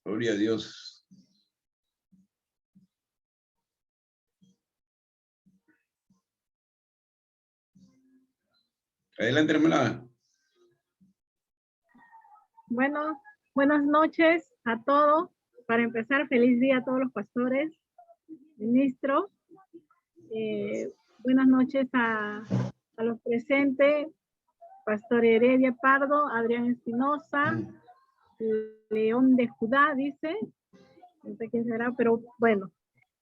Gloria a Dios. Adelante, hermana. Bueno, buenas noches a todos. Para empezar, feliz día a todos los pastores, ministros. Buenas noches a los presentes, Pastor Heredia Pardo, Adrián Espinosa, León de Judá, dice. No sé quién será, pero bueno.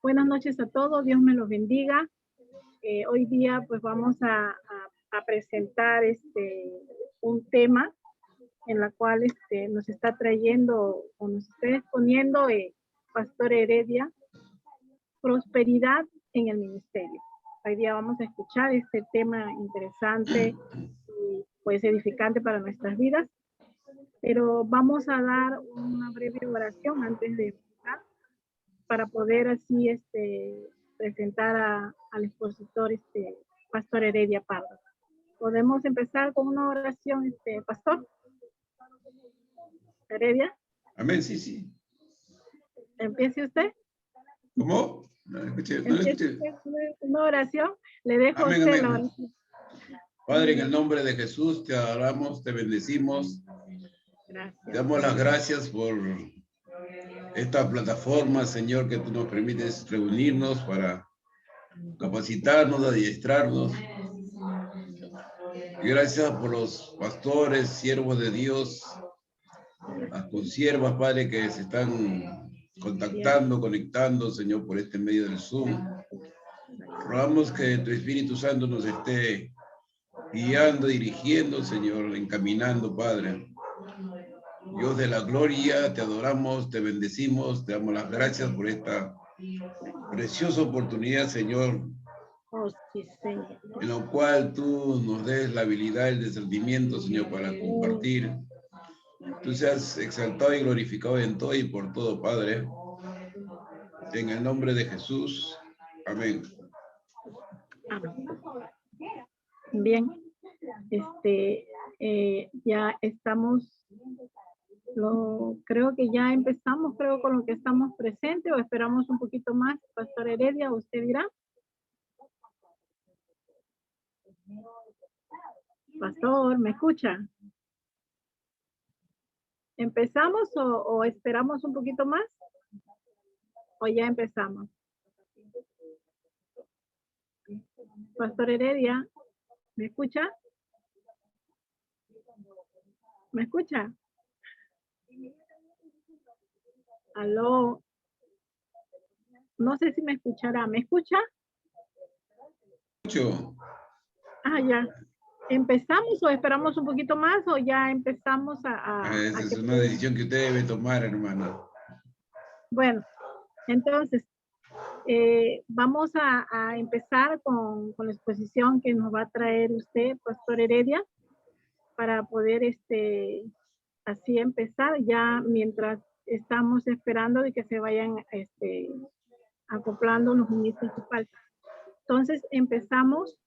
Buenas noches a todos, Dios me los bendiga. Hoy día pues vamos a presentar un tema en la cual nos está trayendo o nos está exponiendo Pastor Heredia, prosperidad en el ministerio. Hoy día vamos a escuchar este tema interesante y pues edificante para nuestras vidas, pero vamos a dar una breve oración antes de empezar para poder así presentar al expositor Pastor Heredia Pardo. ¿Podemos empezar con una oración, Pastor Heredia? Amén, sí, sí. Empiece usted. ¿Cómo? No escuché, no escuché. Una oración, le dejo amén, a usted amén. la oración. Padre, en el nombre de Jesús, te adoramos, te bendecimos. Gracias. Te damos las gracias por esta plataforma, Señor, que tú nos permites reunirnos para capacitarnos, adiestrarnos. Y gracias por los pastores, siervos de Dios, las consiervas, Padre, que se están contactando, conectando, Señor, por este medio del Zoom. Rogamos que tu Espíritu Santo nos esté guiando, dirigiendo, Señor, encaminando, Padre. Dios de la gloria, te adoramos, te bendecimos, te damos las gracias por esta preciosa oportunidad, Señor, en la cual tú nos des la habilidad, el discernimiento, Señor, para compartir. Tú seas exaltado y glorificado en todo y por todo, Padre. En el nombre de Jesús. Amén. Bien, ya estamos, creo que ya empezamos, creo, con lo que estamos presentes, o esperamos un poquito más. Pastor Heredia, usted dirá. Pastor, ¿me escucha? ¿Empezamos o esperamos un poquito más? ¿O ya empezamos? Pastor Heredia, ¿me escucha? ¿Me escucha? Aló. No sé si me escuchará. ¿Me escucha? Escucho. Ah, ya. ¿Empezamos o esperamos un poquito más o ya empezamos Esa es una decisión que usted debe tomar, hermano. Bueno, entonces, vamos a empezar con la exposición que nos va a traer usted, Pastor Heredia, para poder así empezar ya mientras estamos esperando de que se vayan acoplando los ministros que faltan. Entonces, empezamos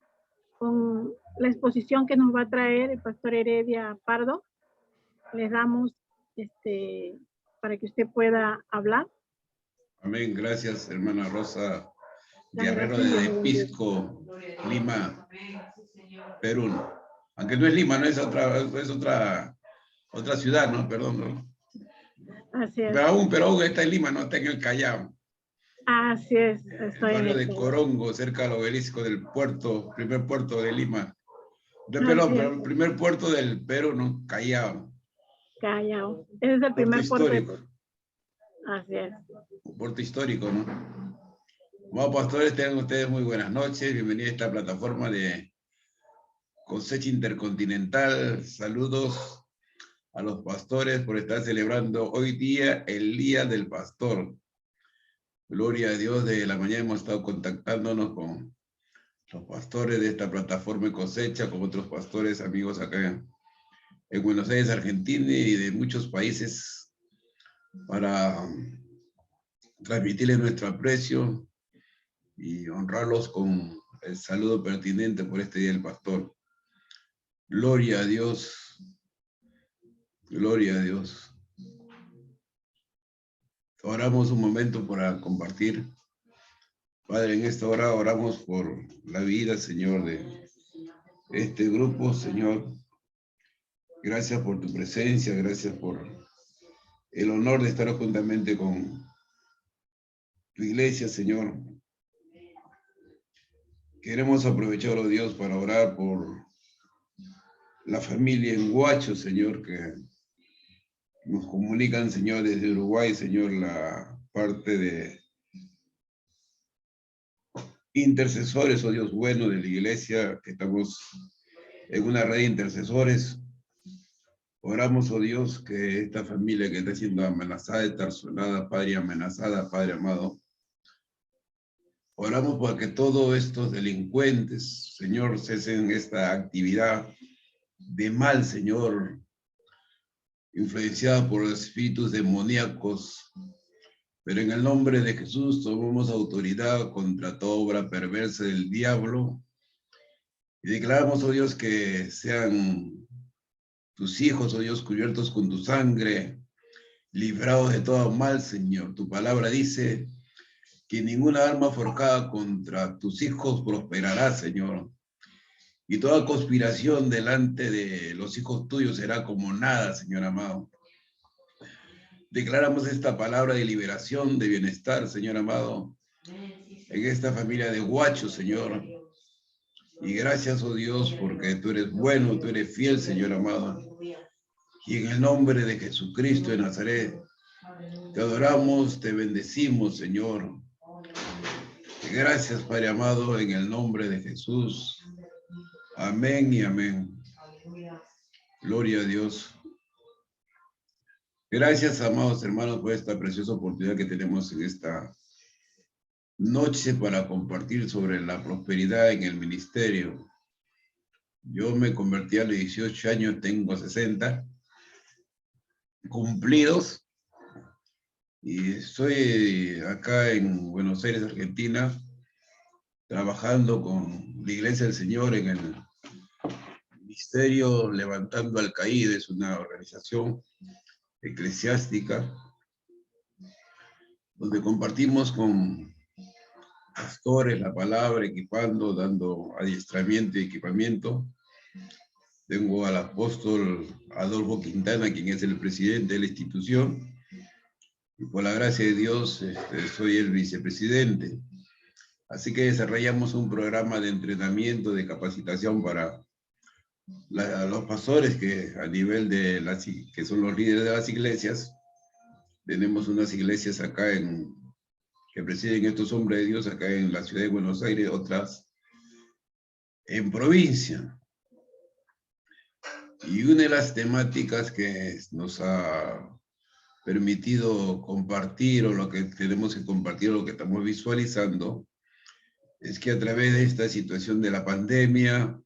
con la exposición que nos va a traer el Pastor Heredia Pardo. Les damos para que usted pueda hablar. Amén. Gracias, hermana Rosa Guerrero de Pisco, Lima, Perú. Aunque no es Lima, no es otra ciudad, ¿no? Perdón, ¿no? Así es. Pero aún está en Lima, no está en el Callao. Así es. El barrio de Corongo, cerca del obelisco del puerto, primer puerto de Lima. Perdón, el primer puerto del Perú, ¿no? Callao. Callao. Ese es el primer puerto histórico. Así es. Un puerto histórico, ¿no? Bueno, pastores, tengan ustedes muy buenas noches. Bienvenidos a esta plataforma de Cosecha Intercontinental. Saludos a los pastores por estar celebrando hoy día el Día del Pastor. Gloria a Dios, de la mañana hemos estado contactándonos con los pastores de esta plataforma Cosecha, con otros pastores amigos acá en Buenos Aires, Argentina, y de muchos países para transmitirles nuestro aprecio y honrarlos con el saludo pertinente por este Día del Pastor. Gloria a Dios. Gloria a Dios. Oramos un momento para compartir. Padre, en esta hora oramos por la vida, Señor, de este grupo, Señor. Gracias por tu presencia, gracias por el honor de estar juntamente con tu iglesia, Señor. Queremos aprovechar, oh Dios, para orar por la familia en Huacho, Señor, que nos comunican, Señor, desde Uruguay, Señor, la parte de intercesores, oh Dios bueno, de la iglesia, que estamos en una red de intercesores. Oramos, oh Dios, que esta familia que está siendo amenazada, extorsionada, Padre, amenazada, Padre amado. Oramos para que todos estos delincuentes, Señor, cesen esta actividad de mal, Señor, influenciada por los espíritus demoníacos. Pero en el nombre de Jesús tomamos autoridad contra toda obra perversa del diablo y declaramos, oh Dios, que sean tus hijos, oh Dios, cubiertos con tu sangre, librados de todo mal, Señor. Tu palabra dice que ninguna arma forjada contra tus hijos prosperará, Señor. Y toda conspiración delante de los hijos tuyos será como nada, Señor amado. Declaramos esta palabra de liberación, de bienestar, Señor amado, en esta familia de Huacho, Señor. Y gracias, oh Dios, porque tú eres bueno, tú eres fiel, Señor amado. Y en el nombre de Jesucristo de Nazaret, te adoramos, te bendecimos, Señor. Gracias, Padre amado, en el nombre de Jesús. Amén y amén. Gloria a Dios. Gracias, amados hermanos, por esta preciosa oportunidad que tenemos en esta noche para compartir sobre la prosperidad en el ministerio. Yo me convertí a los 18 años, tengo 60 cumplidos y estoy acá en Buenos Aires, Argentina, trabajando con la Iglesia del Señor en el ministerio Levantando al Caído. Es una organización eclesiástica donde compartimos con pastores la palabra, equipando, dando adiestramiento y equipamiento. Tengo al apóstol Adolfo Quintana, quien es el presidente de la institución, y por la gracia de Dios soy el vicepresidente. Así que desarrollamos un programa de entrenamiento, de capacitación para los pastores que a nivel de que son los líderes de las iglesias. Tenemos unas iglesias acá que presiden estos hombres de Dios acá en la ciudad de Buenos Aires, otras en provincia. Y una de las temáticas que nos ha permitido compartir, o lo que tenemos que compartir, o lo que estamos visualizando, es que a través de esta situación de la pandemia,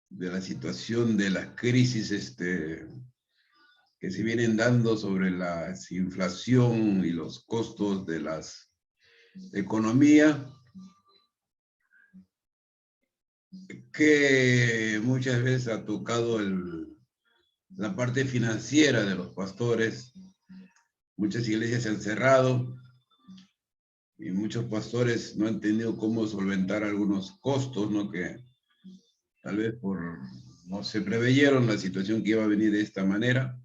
de la situación de la crisis que se vienen dando sobre la inflación y los costos de la economía, que muchas veces ha tocado la parte financiera de los pastores. Muchas iglesias se han cerrado y muchos pastores no han tenido cómo solventar algunos costos, ¿no? Que tal vez no se preveyeron la situación que iba a venir de esta manera,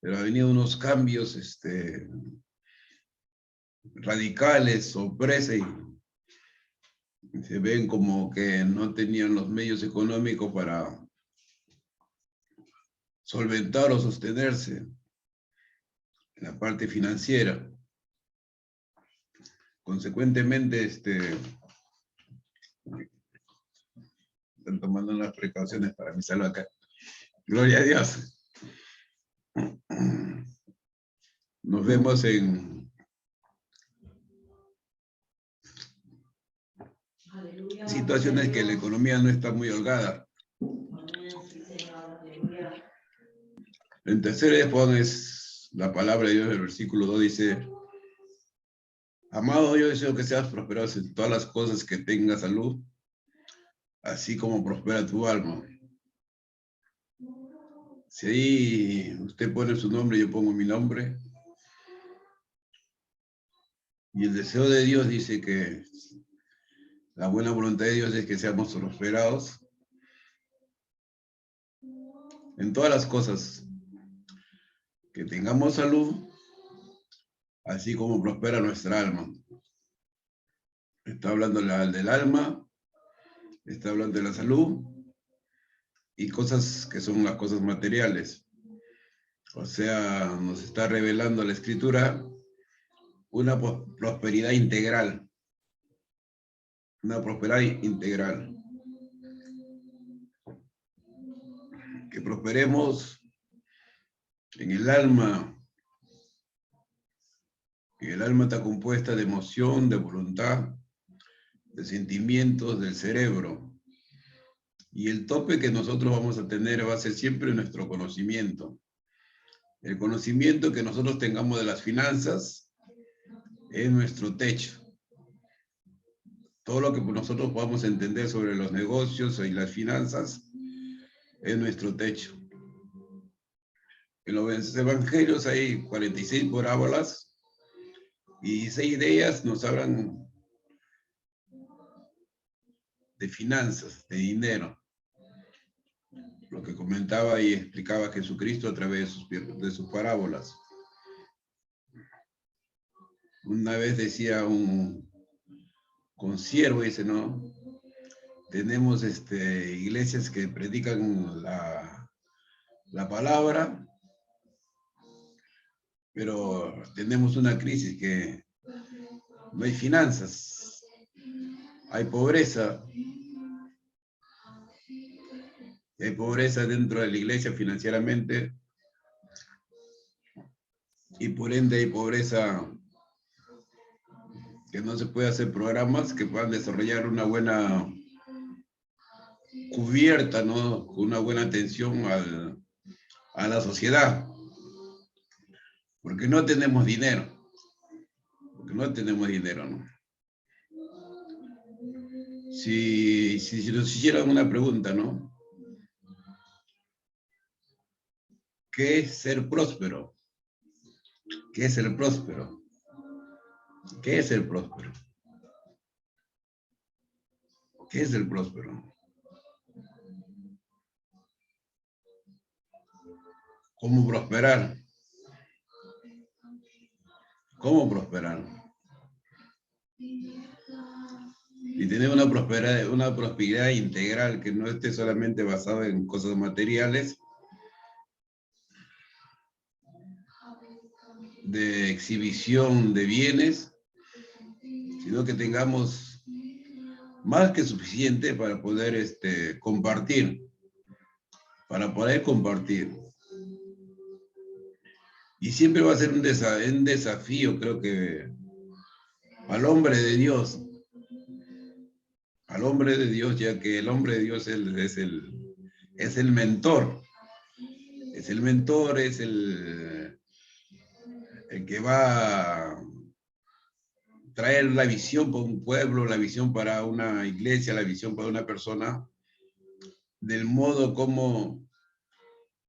pero ha venido unos cambios radicales, sorpresa, y se ven como que no tenían los medios económicos para solventar o sostenerse en la parte financiera. Consecuentemente, están tomando unas precauciones para mi salud acá. Gloria a Dios. Nos vemos en situaciones que la economía no está muy holgada. En tercera de Juan es la palabra de Dios, el versículo 2 dice: amado, yo deseo que seas prosperado en todas las cosas, que tengas salud, así como prospera tu alma. Si ahí usted pone su nombre, yo pongo mi nombre. Y el deseo de Dios dice que la buena voluntad de Dios es que seamos prosperados en todas las cosas, que tengamos salud, así como prospera nuestra alma. Está hablando del alma, está hablando de la salud y cosas que son las cosas materiales. O sea, nos está revelando la Escritura una prosperidad integral. Una prosperidad integral. Que prosperemos en el alma. Y el alma está compuesta de emoción, de voluntad, de sentimientos, del cerebro. Y el tope que nosotros vamos a tener va a ser siempre nuestro conocimiento. El conocimiento que nosotros tengamos de las finanzas es nuestro techo. Todo lo que nosotros podamos entender sobre los negocios y las finanzas es nuestro techo. En los evangelios hay 46 parábolas y 6 de ellas nos hablan de finanzas, de dinero. Lo que comentaba y explicaba Jesucristo a través de sus parábolas. Una vez decía un consiervo, dice, ¿no? Tenemos iglesias que predican la palabra, pero tenemos una crisis que no hay finanzas, hay pobreza. Hay pobreza dentro de la iglesia financieramente y por ende hay pobreza que no se puede hacer programas que puedan desarrollar una buena cubierta, ¿no? Una buena atención a la sociedad. Porque no tenemos dinero. Porque no tenemos dinero, ¿no? Si nos hicieran una pregunta, ¿no? ¿Qué es ser próspero? ¿Qué es el próspero? ¿Qué es el próspero? ¿Qué es el próspero? ¿Cómo prosperar? ¿Cómo prosperar? Y tener una prosperidad integral que no esté solamente basada en cosas materiales, de exhibición de bienes, sino que tengamos más que suficiente para poder compartir, Y siempre va a ser un desafío, creo que, al hombre de Dios, ya que el hombre de Dios es el mentor, es el que va a traer la visión para un pueblo, la visión para una iglesia, la visión para una persona, del modo como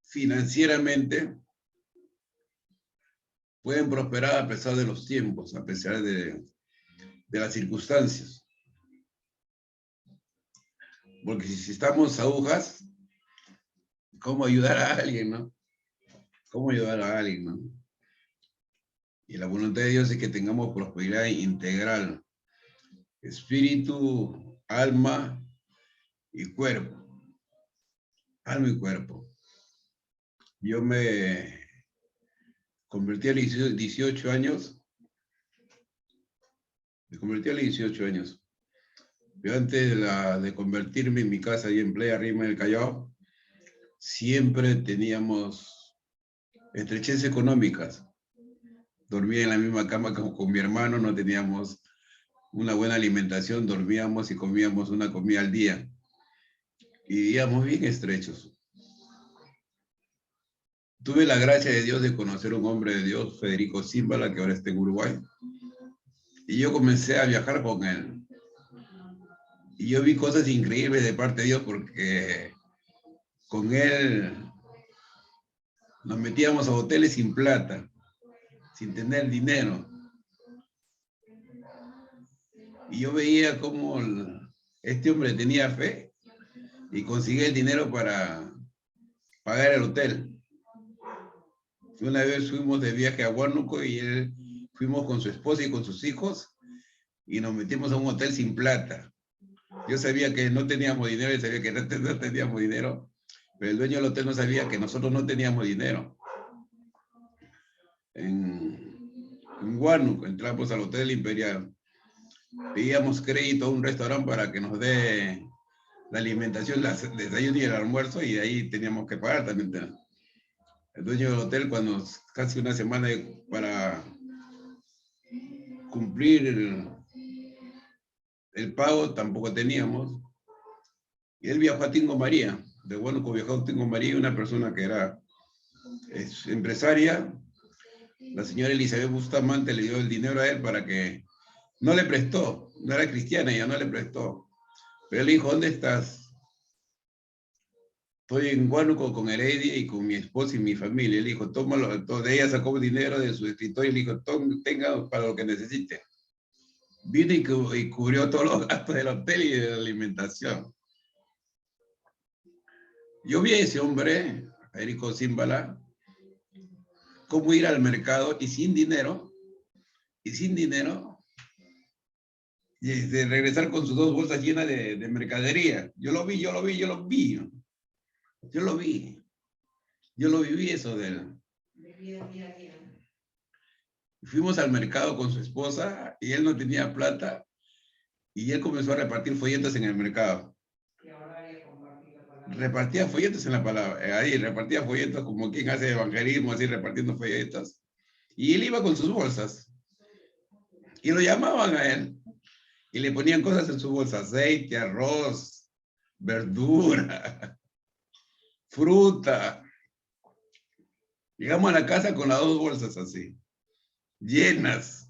financieramente pueden prosperar a pesar de los tiempos, a pesar de las circunstancias. Porque si estamos agujas, ¿cómo ayudar a alguien, no? ¿Cómo ayudar a alguien, no? Y la voluntad de Dios es que tengamos prosperidad integral. Espíritu, alma y cuerpo. Alma y cuerpo. Yo me convertí a los 18 años. Yo antes de convertirme en mi casa y en Playa Rima del Callao, siempre teníamos estrecheces económicas. Dormía en la misma cama con mi hermano, no teníamos una buena alimentación, dormíamos y comíamos una comida al día. Y vivíamos bien estrechos. Tuve la gracia de Dios de conocer a un hombre de Dios, Federico Zímbala, que ahora está en Uruguay. Y yo comencé a viajar con él. Y yo vi cosas increíbles de parte de Dios porque con él nos metíamos a hoteles sin plata, sin tener dinero. Y yo veía cómo este hombre tenía fe y conseguía el dinero para pagar el hotel. Una vez fuimos de viaje a Huánuco y él fuimos con su esposa y con sus hijos y nos metimos a un hotel sin plata. Yo sabía que no teníamos dinero, él sabía que no teníamos dinero, pero el dueño del hotel no sabía que nosotros no teníamos dinero. En Huánuco entramos al Hotel Imperial. Pedíamos crédito a un restaurante para que nos dé la alimentación, el desayuno y el almuerzo, y de ahí teníamos que pagar también. El dueño del hotel, cuando casi una semana para cumplir el pago, tampoco teníamos. Y él viajó a Tingo María. De Huánuco viajó a Tingo María, una persona que era empresaria. La señora Elizabeth Bustamante le dio el dinero a él para que... No le prestó, no era cristiana, ella no le prestó. Pero él dijo, ¿dónde estás? Estoy en Huánuco con Heredia y con mi esposa y mi familia. Él dijo, tómalo. Entonces ella sacó dinero de su escritorio y le dijo, tenga para lo que necesite. Vino y cubrió todos los gastos del hotel y de la alimentación. Yo vi a ese hombre, a Erico Zimbala, cómo ir al mercado y sin dinero, y de regresar con sus 2 bolsas llenas de mercadería. Yo lo vi. Yo lo viví eso de él. Fuimos al mercado con su esposa y él no tenía plata y él comenzó a repartir folletos en el mercado. Repartía folletos en la palabra, ahí repartía folletos como quien hace evangelismo, así repartiendo folletos. Y él iba con sus bolsas y lo llamaban a él y le ponían cosas en su bolsa, aceite, arroz, verdura, fruta. Llegamos a la casa con las 2 bolsas así, llenas.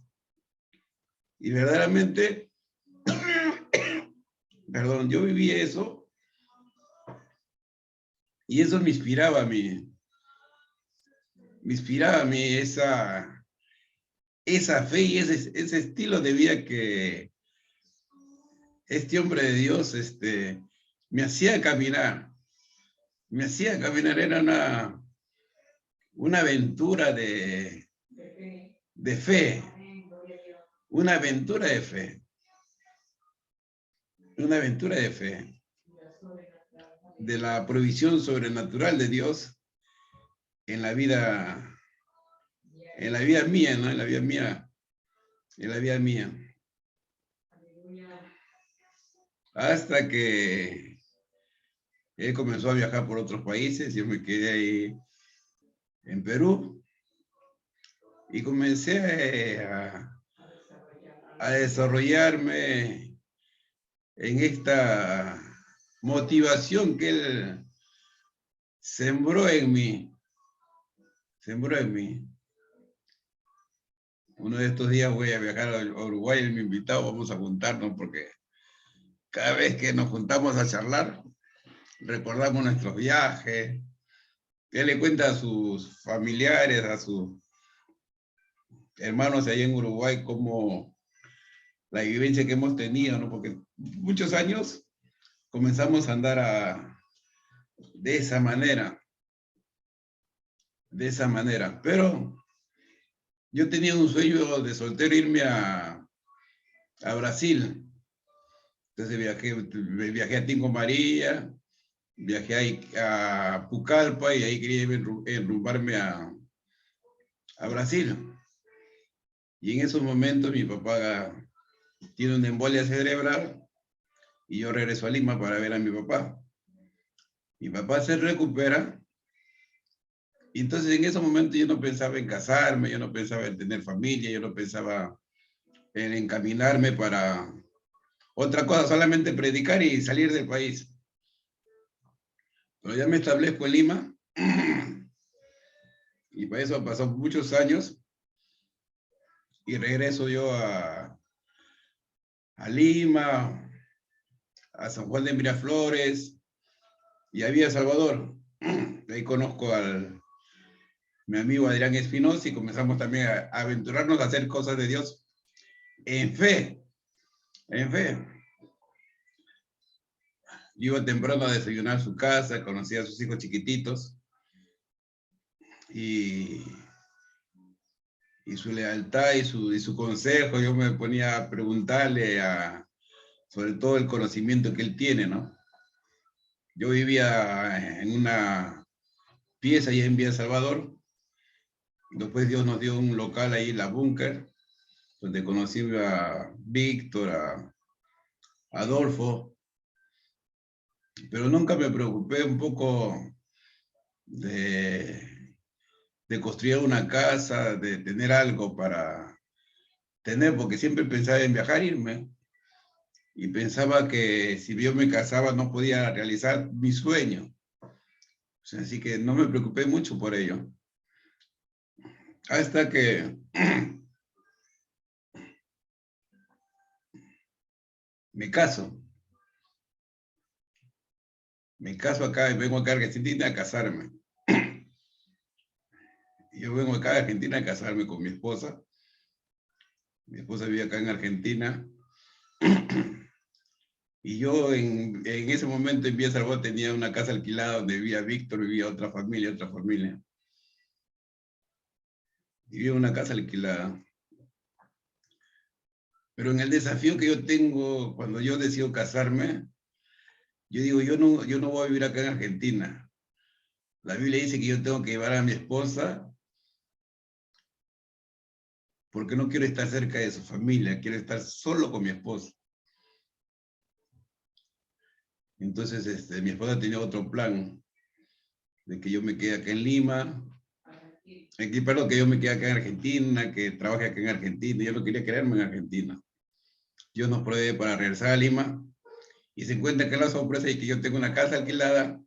Y verdaderamente, perdón, yo viví eso y eso me inspiraba a mí. Me inspiraba a mí esa fe y ese estilo de vida que este hombre de Dios me hacía caminar. Me hacía caminar, era una aventura de fe. Una aventura de fe. Una aventura de fe. De la provisión sobrenatural de Dios en la vida mía, ¿no? En la vida mía. Hasta que él comenzó a viajar por otros países, yo me quedé ahí en Perú y comencé a desarrollarme en esta motivación que él sembró en mí. Uno de estos días voy a viajar a Uruguay, él me invitó, vamos a juntarnos porque cada vez que nos juntamos a charlar, recordamos nuestros viajes. Él le cuenta a sus familiares, a sus hermanos allá en Uruguay, cómo la vivencia que hemos tenido, ¿no? Porque muchos años comenzamos a andar de esa manera. Pero yo tenía un sueño de soltero irme a Brasil. Entonces viajé a Tingo María, viajé ahí a Pucallpa y ahí quería enrumbarme a Brasil. Y en esos momentos mi papá tiene una embolia cerebral y yo regreso a Lima para ver a mi papá. Mi papá se recupera y entonces en esos momentos yo no pensaba en casarme, yo no pensaba en tener familia, yo no pensaba en encaminarme para otra cosa, solamente predicar y salir del país. Pero ya me establezco en Lima y para eso han pasado muchos años y regreso yo a Lima, a San Juan de Miraflores y a Villa Salvador. Ahí conozco al mi amigo Adrián Espinosa, y comenzamos también a aventurarnos a hacer cosas de Dios en fe, en fe. Yo iba temprano a desayunar a su casa, conocía a sus hijos chiquititos, y su lealtad y su consejo, yo me ponía a preguntarle sobre todo el conocimiento que él tiene, ¿no? Yo vivía en una pieza allá en Villa Salvador. Después Dios nos dio un local ahí, La Búnker, donde conocí a Víctor, a Adolfo, pero nunca me preocupé un poco de construir una casa, de tener algo para tener, porque siempre pensaba en viajar, irme, y pensaba que si yo me casaba no podía realizar mi sueño. O sea, así que no me preocupé mucho por ello. Hasta que me caso. Me caso acá y vengo acá a Argentina a casarme. Yo vengo acá a Argentina a casarme con mi esposa. Mi esposa vive acá en Argentina. Y yo en ese momento en Villa Salvador tenía una casa alquilada donde vivía Víctor, vivía otra familia. Vivía en una casa alquilada. Pero en el desafío que yo tengo cuando yo decido casarme, yo digo, yo no voy a vivir acá en Argentina. La Biblia dice que yo tengo que llevar a mi esposa porque no quiero estar cerca de su familia, quiero estar solo con mi esposa. Entonces, mi esposa tenía otro plan, de que yo me quede acá en Lima, perdón, que yo me quede acá en Argentina, que trabaje acá en Argentina. Yo no quería quedarme en Argentina. Yo nos provee para regresar a Lima, y se encuentra que la sorpresa es que yo tengo una casa alquilada,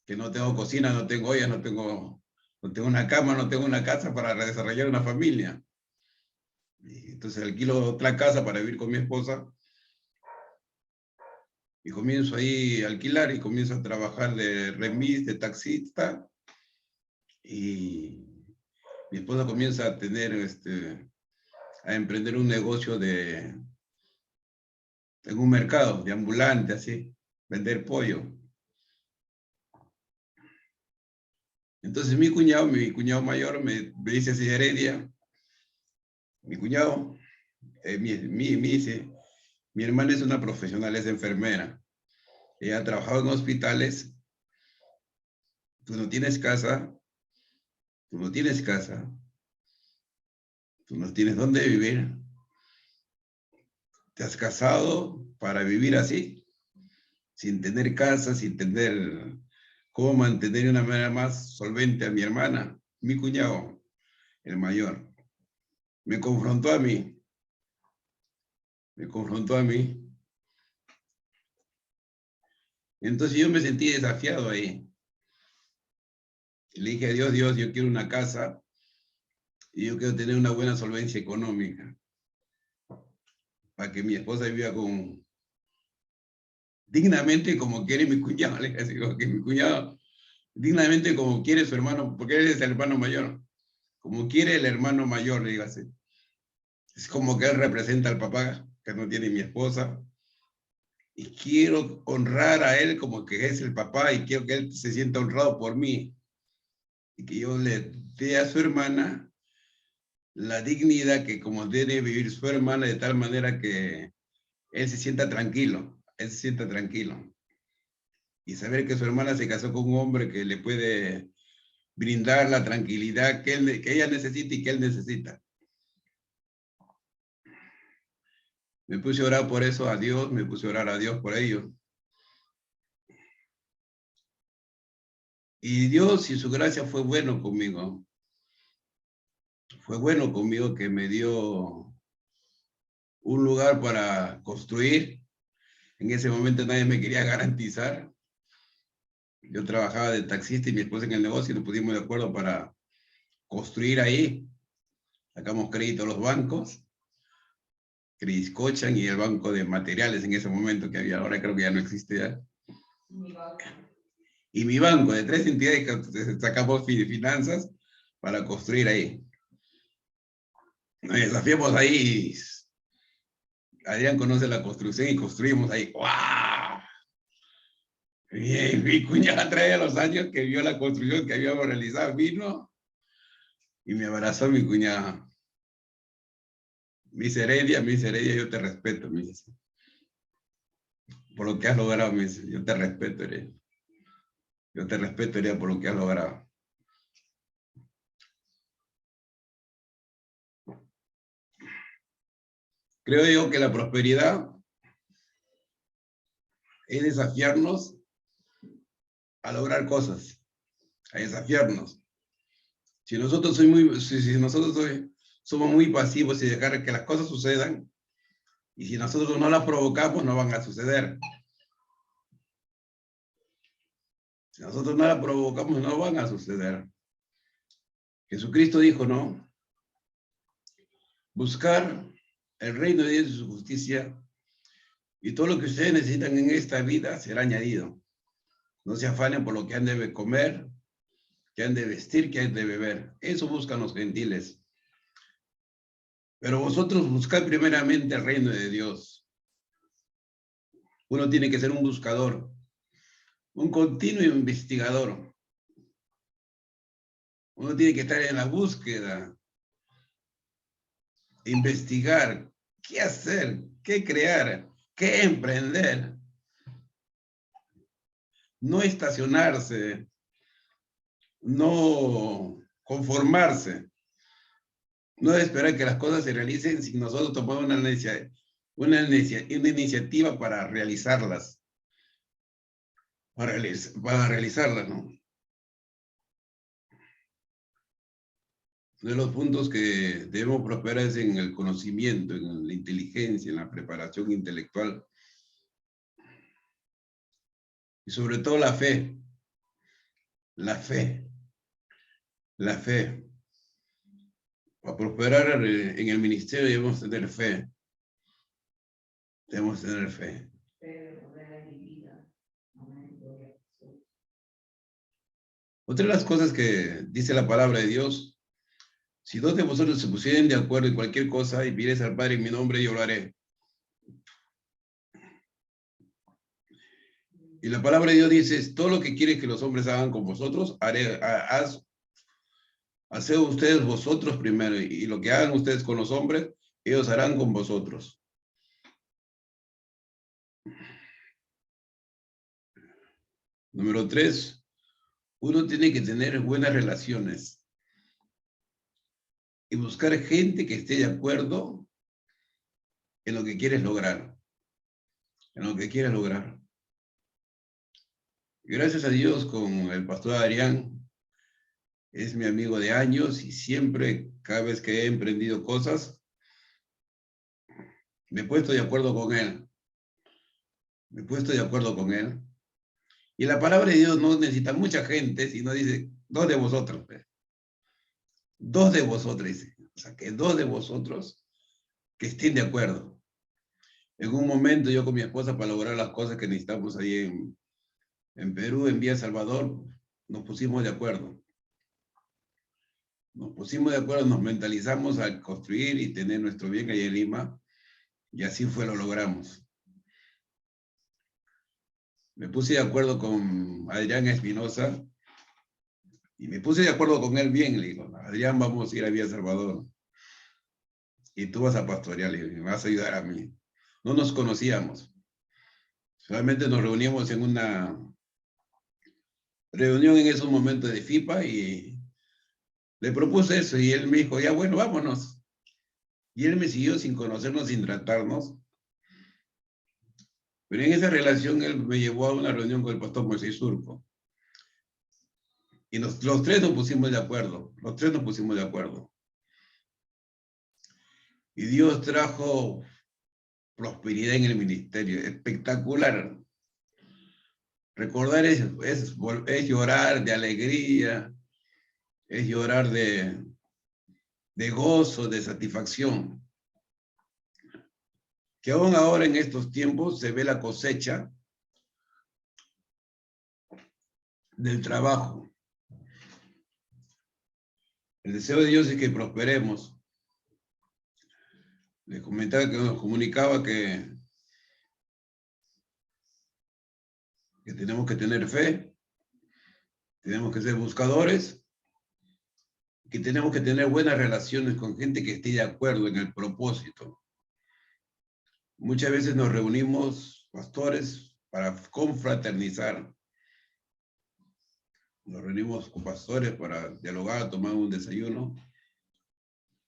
que no tengo cocina, no tengo ollas, no tengo una cama, no tengo una casa para desarrollar una familia. Y entonces alquilo otra casa para vivir con mi esposa, y comienzo ahí a alquilar y comienzo a trabajar de remis, de taxista, y mi esposa comienza a tener, a emprender un negocio en un mercado de ambulante, así, vender pollo. Entonces mi cuñado mayor me dice así, Heredia, mi cuñado, me dice, mi hermana es una profesional, es enfermera. Ella ha trabajado en hospitales. Tú no tienes casa, tú no tienes dónde vivir. Te has casado para vivir así, sin tener casa, sin tener cómo mantener de una manera más solvente a mi hermana. Mi cuñado, el mayor, me confrontó a mí. Entonces yo me sentí desafiado ahí. Le dije a Dios, yo quiero una casa y yo quiero tener una buena solvencia económica para que mi esposa viva dignamente como quiere mi cuñado. Le dije, que mi cuñado dignamente como quiere su hermano, porque él es el hermano mayor. Como quiere el hermano mayor, le digo así. Es como que él representa al papá que no tiene mi esposa. Y quiero honrar a él como que es el papá, y quiero que él se sienta honrado por mí. Y que yo le dé a su hermana la dignidad que como debe vivir su hermana, de tal manera que él se sienta tranquilo. Y saber que su hermana se casó con un hombre que le puede brindar la tranquilidad que ella necesita y que él necesita. Me puse a orar por eso a Dios, me puse a orar a Dios por ello. Y Dios y su gracia fue bueno conmigo. Fue bueno conmigo, que me dio un lugar para construir. En ese momento nadie me quería garantizar. Yo trabajaba de taxista y mi esposa en el negocio, y nos pusimos de acuerdo para construir ahí. Sacamos crédito a los bancos, Crediscochan y el Banco de Materiales en ese momento que había, ahora creo que ya no existe ya. Y mi banco, de 3 entidades que sacamos finanzas para construir ahí. Nos desafiamos ahí. Adrián conoce la construcción y construimos ahí. ¡Wow! Bien, mi cuñada trae los años que vio la construcción que habíamos realizado, vino y me abrazó mi cuñada. Miss Heredia, yo te respeto, me dice. Por lo que has logrado, me dice. Yo te respeto, Heredia. Yo te respeto, Heredia, por lo que has logrado. Creo yo que la prosperidad es desafiarnos a lograr cosas, a desafiarnos. Si nosotros somos muy pasivos y dejar que las cosas sucedan, y si nosotros no las provocamos, no van a suceder. Si nosotros no las provocamos, no van a suceder. Jesucristo dijo, ¿no? Buscar el reino de Dios y su justicia, y todo lo que ustedes necesitan en esta vida será añadido. No se afanen por lo que han de comer, que han de vestir, que han de beber. Eso buscan los gentiles. Pero vosotros buscad primeramente el reino de Dios. Uno tiene que ser un buscador, un continuo investigador. Uno tiene que estar en la búsqueda, investigar qué hacer, qué crear, qué emprender. No estacionarse, no conformarse, no esperar que las cosas se realicen si nosotros tomamos una iniciativa para realizarlas. Para realizarlas, ¿no? Uno de los puntos que debemos prosperar es en el conocimiento, en la inteligencia, en la preparación intelectual. Y sobre todo la fe. La fe. La fe. Para prosperar en el ministerio debemos tener fe. Debemos tener fe. Otra de las cosas que dice la palabra de Dios, si dos de vosotros se pusieren de acuerdo en cualquier cosa y pidiereis al Padre en mi nombre, yo lo haré. Y la palabra de Dios dice, todo lo que quiere que los hombres hagan con vosotros, haced ustedes vosotros primero, y lo que hagan ustedes con los hombres, ellos harán con vosotros. Número 3, uno tiene que tener buenas relaciones y buscar gente que esté de acuerdo en lo que quieres lograr. En lo que quieres lograr. Y gracias a Dios, con el pastor Adrián, es mi amigo de años y siempre, cada vez que he emprendido cosas, me he puesto de acuerdo con él. Me he puesto de acuerdo con él. Y la palabra de Dios no necesita mucha gente, sino dice, dos de vosotros. Dos de vosotros, dice. O sea, que dos de vosotros que estén de acuerdo. En un momento yo con mi esposa, para lograr las cosas que necesitamos ahí en Perú, en Vía Salvador, nos pusimos de acuerdo. Nos pusimos de acuerdo, nos mentalizamos a construir y tener nuestro bien allá en Lima, y así fue, lo logramos. Me puse de acuerdo con Adrián Espinosa, y me puse de acuerdo con él bien, le digo, Adrián, vamos a ir a Vía Salvador, y tú vas a pastorear, le digo, y me vas a ayudar a mí. No nos conocíamos, solamente nos reuníamos en una reunión en esos momentos de FIPA, y le propuse eso, y él me dijo, ya bueno, vámonos. Y él me siguió sin conocernos, sin tratarnos. Pero en esa relación él me llevó a una reunión con el pastor Moisés Surco. Y los tres nos pusimos de acuerdo. Los tres nos pusimos de acuerdo. Y Dios trajo prosperidad en el ministerio. Espectacular. Recordar es llorar de alegría. Es llorar de gozo, de satisfacción. Que aún ahora en estos tiempos se ve la cosecha del trabajo. El deseo de Dios es que prosperemos. Les comentaba que nos comunicaba que tenemos que tener fe, tenemos que ser buscadores, que tenemos que tener buenas relaciones con gente que esté de acuerdo en el propósito. Muchas veces nos reunimos, pastores, para confraternizar. Nos reunimos con pastores para dialogar, tomar un desayuno,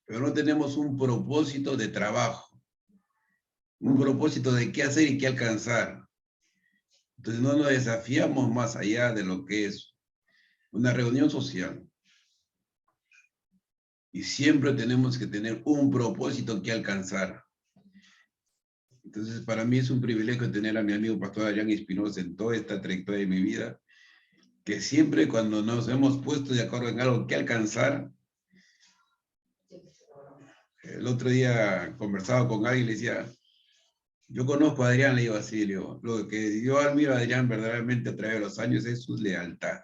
pero no tenemos un propósito de trabajo, un propósito de qué hacer y qué alcanzar. Entonces no nos desafiamos más allá de lo que es una reunión social. Y siempre tenemos que tener un propósito que alcanzar. Entonces, para mí es un privilegio tener a mi amigo Pastor Adrián Espinosa en toda esta trayectoria de mi vida, que siempre cuando nos hemos puesto de acuerdo en algo que alcanzar, el otro día conversaba con alguien y le decía, yo conozco a Adrián, le digo así, le digo, lo que yo admiro a Adrián verdaderamente a través de los años es su lealtad.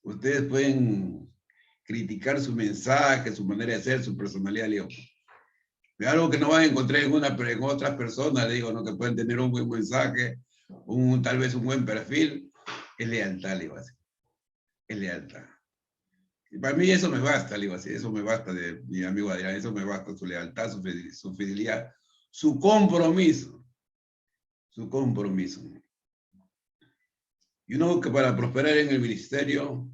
Ustedes pueden criticar su mensaje, su manera de ser, su personalidad, le digo, algo que no van a encontrar en otras personas, le digo, ¿no? Que pueden tener un buen mensaje, tal vez un buen perfil, es lealtad, le digo así. Es lealtad. Y para mí eso me basta, le digo así, eso me basta de mi amigo Adrián, eso me basta, su lealtad, su fidelidad, su compromiso. Su compromiso. Y uno que para prosperar en el ministerio,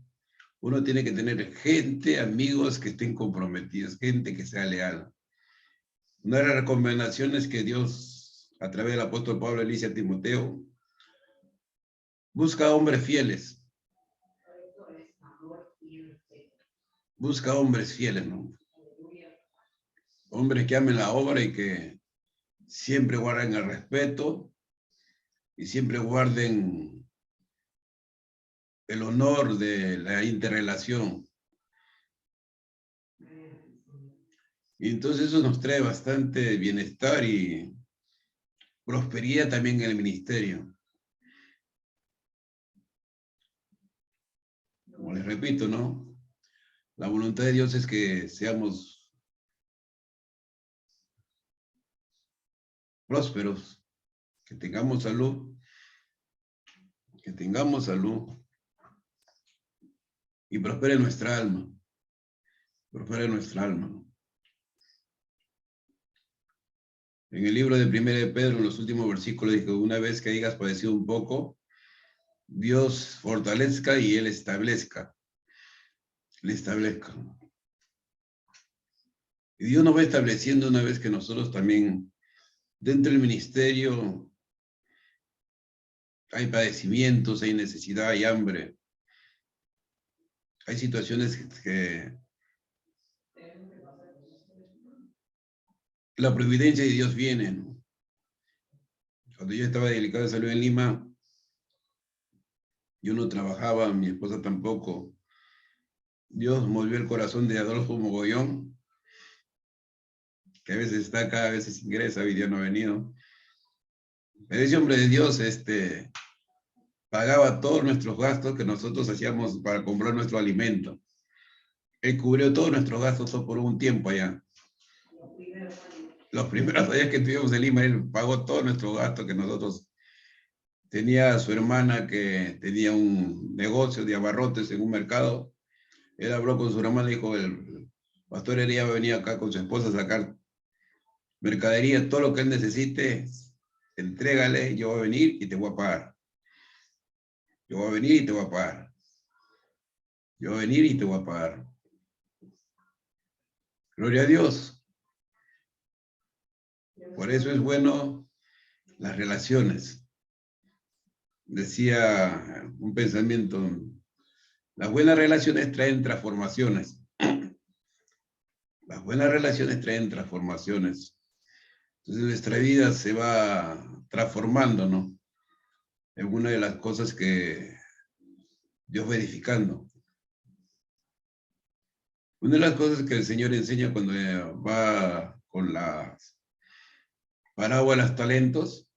uno tiene que tener gente, amigos que estén comprometidos, gente que sea leal. Una de las recomendaciones que Dios, a través del apóstol Pablo, le dice a Timoteo, busca hombres fieles. Busca hombres fieles, ¿no? Hombres que amen la obra y que siempre guarden el respeto y siempre guarden el honor de la interrelación. Y entonces eso nos trae bastante bienestar y prosperidad también en el ministerio. Como les repito, ¿no? La voluntad de Dios es que seamos prósperos, que tengamos salud y prospere nuestra alma. Prospere nuestra alma. En el libro de 1 de Pedro, en los últimos versículos, dice, una vez que hayas padecido un poco, Dios fortalezca y Él establezca. Le establezca. Y Dios nos va estableciendo una vez que nosotros también, dentro del ministerio, hay padecimientos, hay necesidad, hay hambre. Hay situaciones que la providencia de Dios viene, ¿no? Cuando yo estaba delicado de salud en Lima, yo no trabajaba, mi esposa tampoco. Dios movió el corazón de Adolfo Mogollón, que a veces está acá, a veces ingresa, hoy día no ha venido. Pero ese hombre de Dios pagaba todos nuestros gastos que nosotros hacíamos para comprar nuestro alimento. Él cubrió todos nuestros gastos por un tiempo allá. Los primeros días que estuvimos en Lima, él pagó todos nuestros gastos que nosotros. Tenía a su hermana que tenía un negocio de abarrotes en un mercado. Él habló con su hermana y dijo, el pastor Heredia va a venir acá con su esposa a sacar mercadería, todo lo que él necesite, entrégale, yo voy a venir y te voy a pagar. Yo voy a venir y te voy a pagar. Yo voy a venir y te voy a pagar. Gloria a Dios. Por eso es bueno las relaciones. Decía un pensamiento, las buenas relaciones traen transformaciones. Las buenas relaciones traen transformaciones. Entonces nuestra vida se va transformando, ¿no? Es una de las cosas que Dios va edificando. Una de las cosas que el Señor enseña cuando va con las parábolas talentos,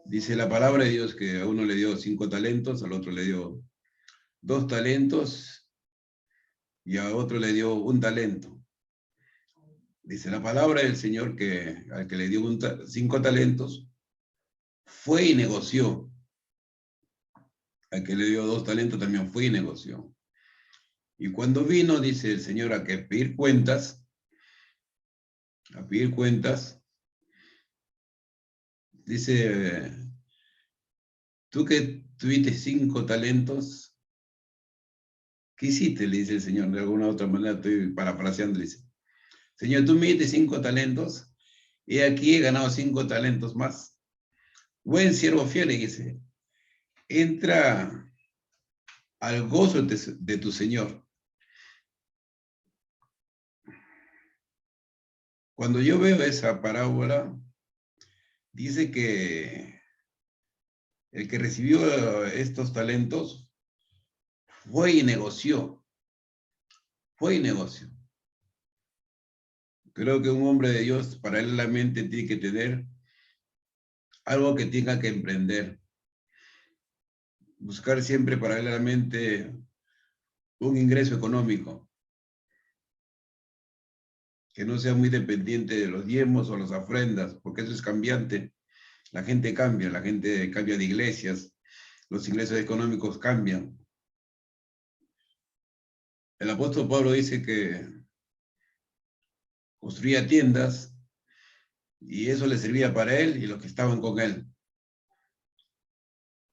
dice la palabra de Dios que a uno le dio 5 talentos, al otro le dio 2 talentos y a otro le dio 1 talento. Dice la palabra del Señor que al que le dio 5 talentos, fue y negoció. Al que le dio 2 talentos también fue y negoció. Y cuando vino, dice el Señor, a pedir cuentas, dice, tú que tuviste 5 talentos, ¿qué hiciste? Le dice el Señor, de alguna otra manera estoy parafraseando, le dice, Señor, tú me diste 5 talentos, y aquí he ganado 5 talentos más. Buen siervo fiel, le dice, entra al gozo de tu Señor. Cuando yo veo esa parábola, dice que el que recibió estos talentos fue y negoció. Creo que un hombre de Dios paralelamente tiene que tener algo que tenga que emprender. Buscar siempre paralelamente un ingreso económico que no sea muy dependiente de los diezmos o las ofrendas, porque eso es cambiante. La gente cambia de iglesias, los ingresos económicos cambian. El apóstol Pablo dice que construía tiendas y eso le servía para él y los que estaban con él.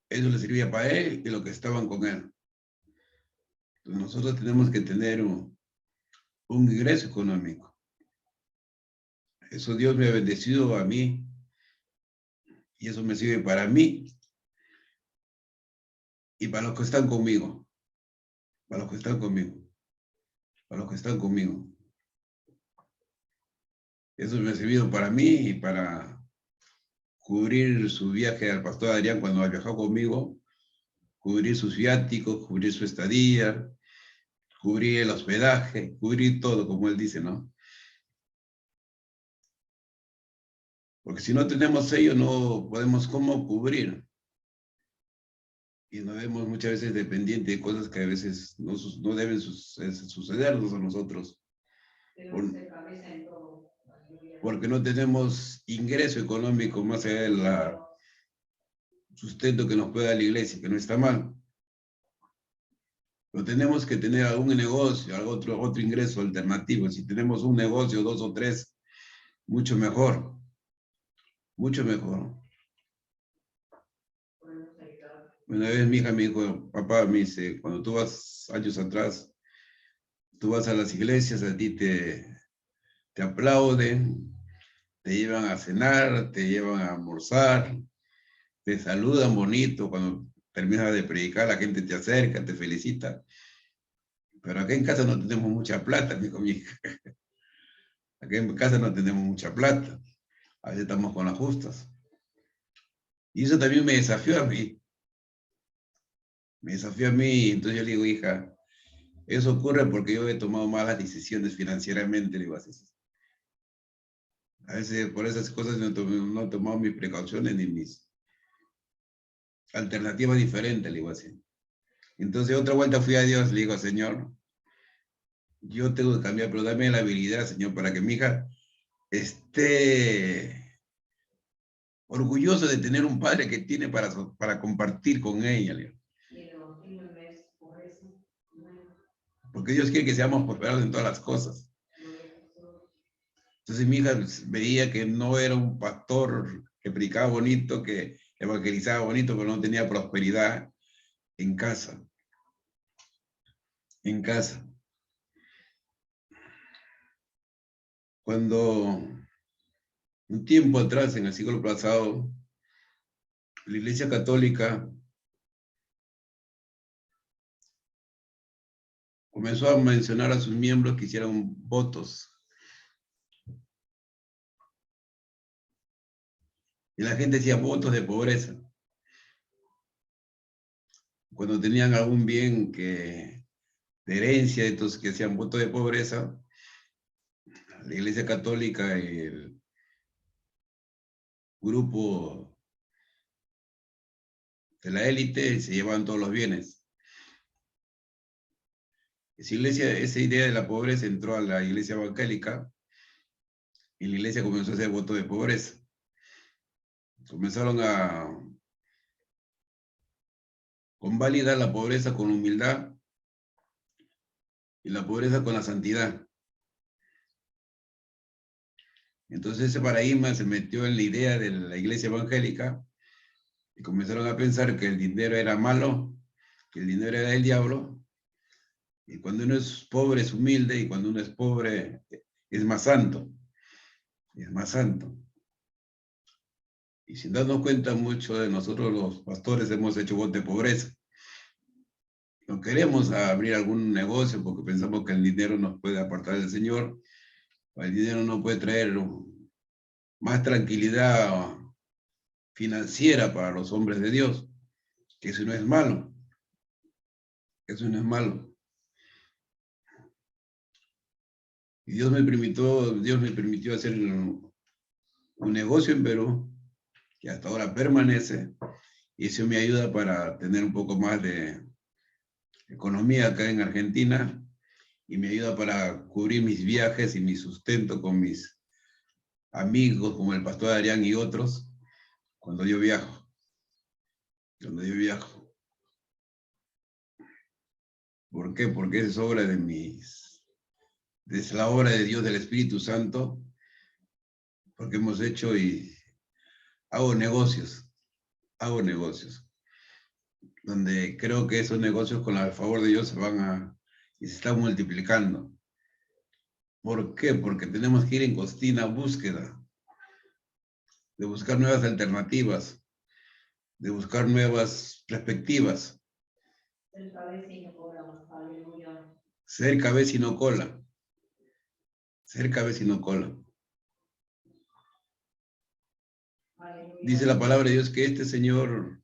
Eso le servía para él y los que estaban con él. Entonces nosotros tenemos que tener un ingreso económico. Eso Dios me ha bendecido a mí y eso me sirve para mí y para los que están conmigo. Para los que están conmigo. Para los que están conmigo. Eso me ha servido para mí y para cubrir su viaje al pastor Adrián cuando ha viajado conmigo, cubrir sus viáticos, cubrir su estadía, cubrir el hospedaje, cubrir todo, como él dice, ¿no? Porque si no tenemos ello, no podemos cómo cubrir. Y nos vemos muchas veces dependientes de cosas que a veces no deben sucedernos a nosotros. Porque no tenemos ingreso económico más allá del sustento que nos puede dar la iglesia, que no está mal. Pero tenemos que tener algún negocio, otro ingreso alternativo. Si tenemos un negocio, 2 o 3, mucho mejor. Mucho mejor. Una vez mi hija me dijo, papá, me dice, cuando tú vas años atrás, tú vas a las iglesias, a ti te aplauden, te llevan a cenar, te llevan a almorzar, te saludan bonito, cuando terminas de predicar la gente te acerca, te felicita. Pero acá en casa no tenemos mucha plata, me dijo mi hija. Acá en casa no tenemos mucha plata. A veces estamos con las justas. Y eso también me desafió a mí. Me desafió a mí. Entonces yo le digo, hija, eso ocurre porque yo he tomado malas decisiones financieramente, le digo así. A veces por esas cosas no he tomado mis precauciones ni mis alternativas diferentes, le digo así. Entonces otra vuelta fui a Dios, le digo, Señor, yo tengo que cambiar, pero dame la habilidad, Señor, para que mi hija esté orgullosa de tener un padre que tiene para compartir con ella. Le digo. Porque Dios quiere que seamos prosperados en todas las cosas. Entonces mi hija veía que no era un pastor que predicaba bonito, que evangelizaba bonito, pero no tenía prosperidad en casa. En casa. Cuando un tiempo atrás, en el siglo pasado, la Iglesia Católica comenzó a mencionar a sus miembros que hicieran votos. Y la gente hacía votos de pobreza. Cuando tenían algún bien de herencia, estos que hacían votos de pobreza, la Iglesia Católica y el grupo de la élite se llevaban todos los bienes. Esa idea de la pobreza entró a la iglesia evangélica y la iglesia comenzó a hacer voto de pobreza. Comenzaron a convalidar la pobreza con la humildad y la pobreza con la santidad. Entonces ese paradigma se metió en la idea de la iglesia evangélica y comenzaron a pensar que el dinero era malo, que el dinero era del diablo, y cuando uno es pobre es humilde, y cuando uno es pobre es más santo, es más santo. Y sin darnos cuenta, muchos de nosotros los pastores hemos hecho voto de pobreza. No queremos abrir algún negocio porque pensamos que el dinero nos puede apartar del Señor, o el dinero no puede traer más tranquilidad financiera para los hombres de Dios, que eso no es malo, eso no es malo. Y Dios me permitió hacer un negocio en Perú, que hasta ahora permanece, y eso me ayuda para tener un poco más de economía acá en Argentina, y me ayuda para cubrir mis viajes y mi sustento con mis amigos, como el pastor Adrián y otros, cuando yo viajo. Cuando yo viajo. ¿Por qué? Porque es obra es la obra de Dios, del Espíritu Santo, porque hemos hecho y hago negocios, donde creo que esos negocios con el favor de Dios se están multiplicando. ¿Por qué? Porque tenemos que ir en continua búsqueda, de buscar nuevas alternativas, de buscar nuevas perspectivas. Ser cabeza y no cola, aleluya. Ser cabeza y no cola. Ser cabeza y no cola. Aleluya. Dice la palabra de Dios que este señor,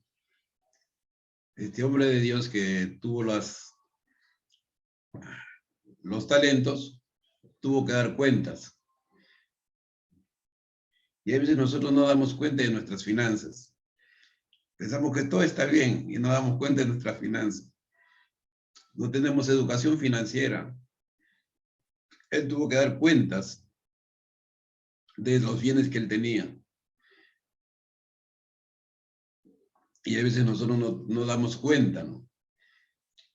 este hombre de Dios que tuvo los talentos, tuvo que dar cuentas. Y a veces nosotros no damos cuenta de nuestras finanzas. Pensamos que todo está bien y no damos cuenta de nuestras finanzas. No tenemos educación financiera. Él tuvo que dar cuentas de los bienes que él tenía. Y a veces nosotros no damos cuenta, ¿no?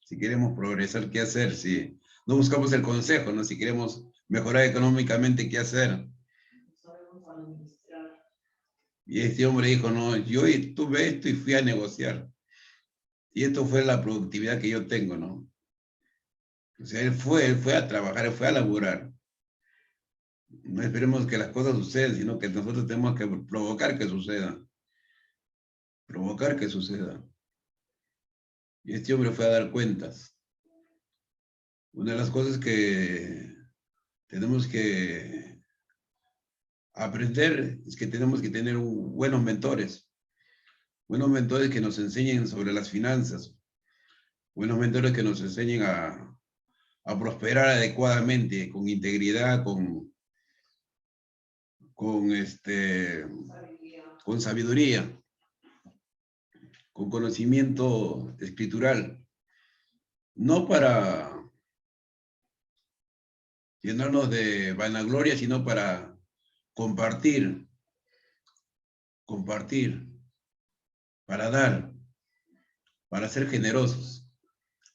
Si queremos progresar, ¿qué hacer? Si no buscamos el consejo, ¿no? Si queremos mejorar económicamente, ¿qué hacer? Y este hombre dijo, no, yo tuve esto y fui a negociar. Y esto fue la productividad que yo tengo, ¿no? O sea, él fue a trabajar, él fue a laburar. No esperemos que las cosas sucedan, sino que nosotros tenemos que provocar que suceda. Provocar que suceda. Y este hombre fue a dar cuentas. Una de las cosas que tenemos que aprender es que tenemos que tener buenos mentores que nos enseñen sobre las finanzas, buenos mentores que nos enseñen a prosperar adecuadamente, con integridad, con sabiduría, con conocimiento escritural, no para llenarnos de vanagloria, sino para compartir, para dar, para ser generosos.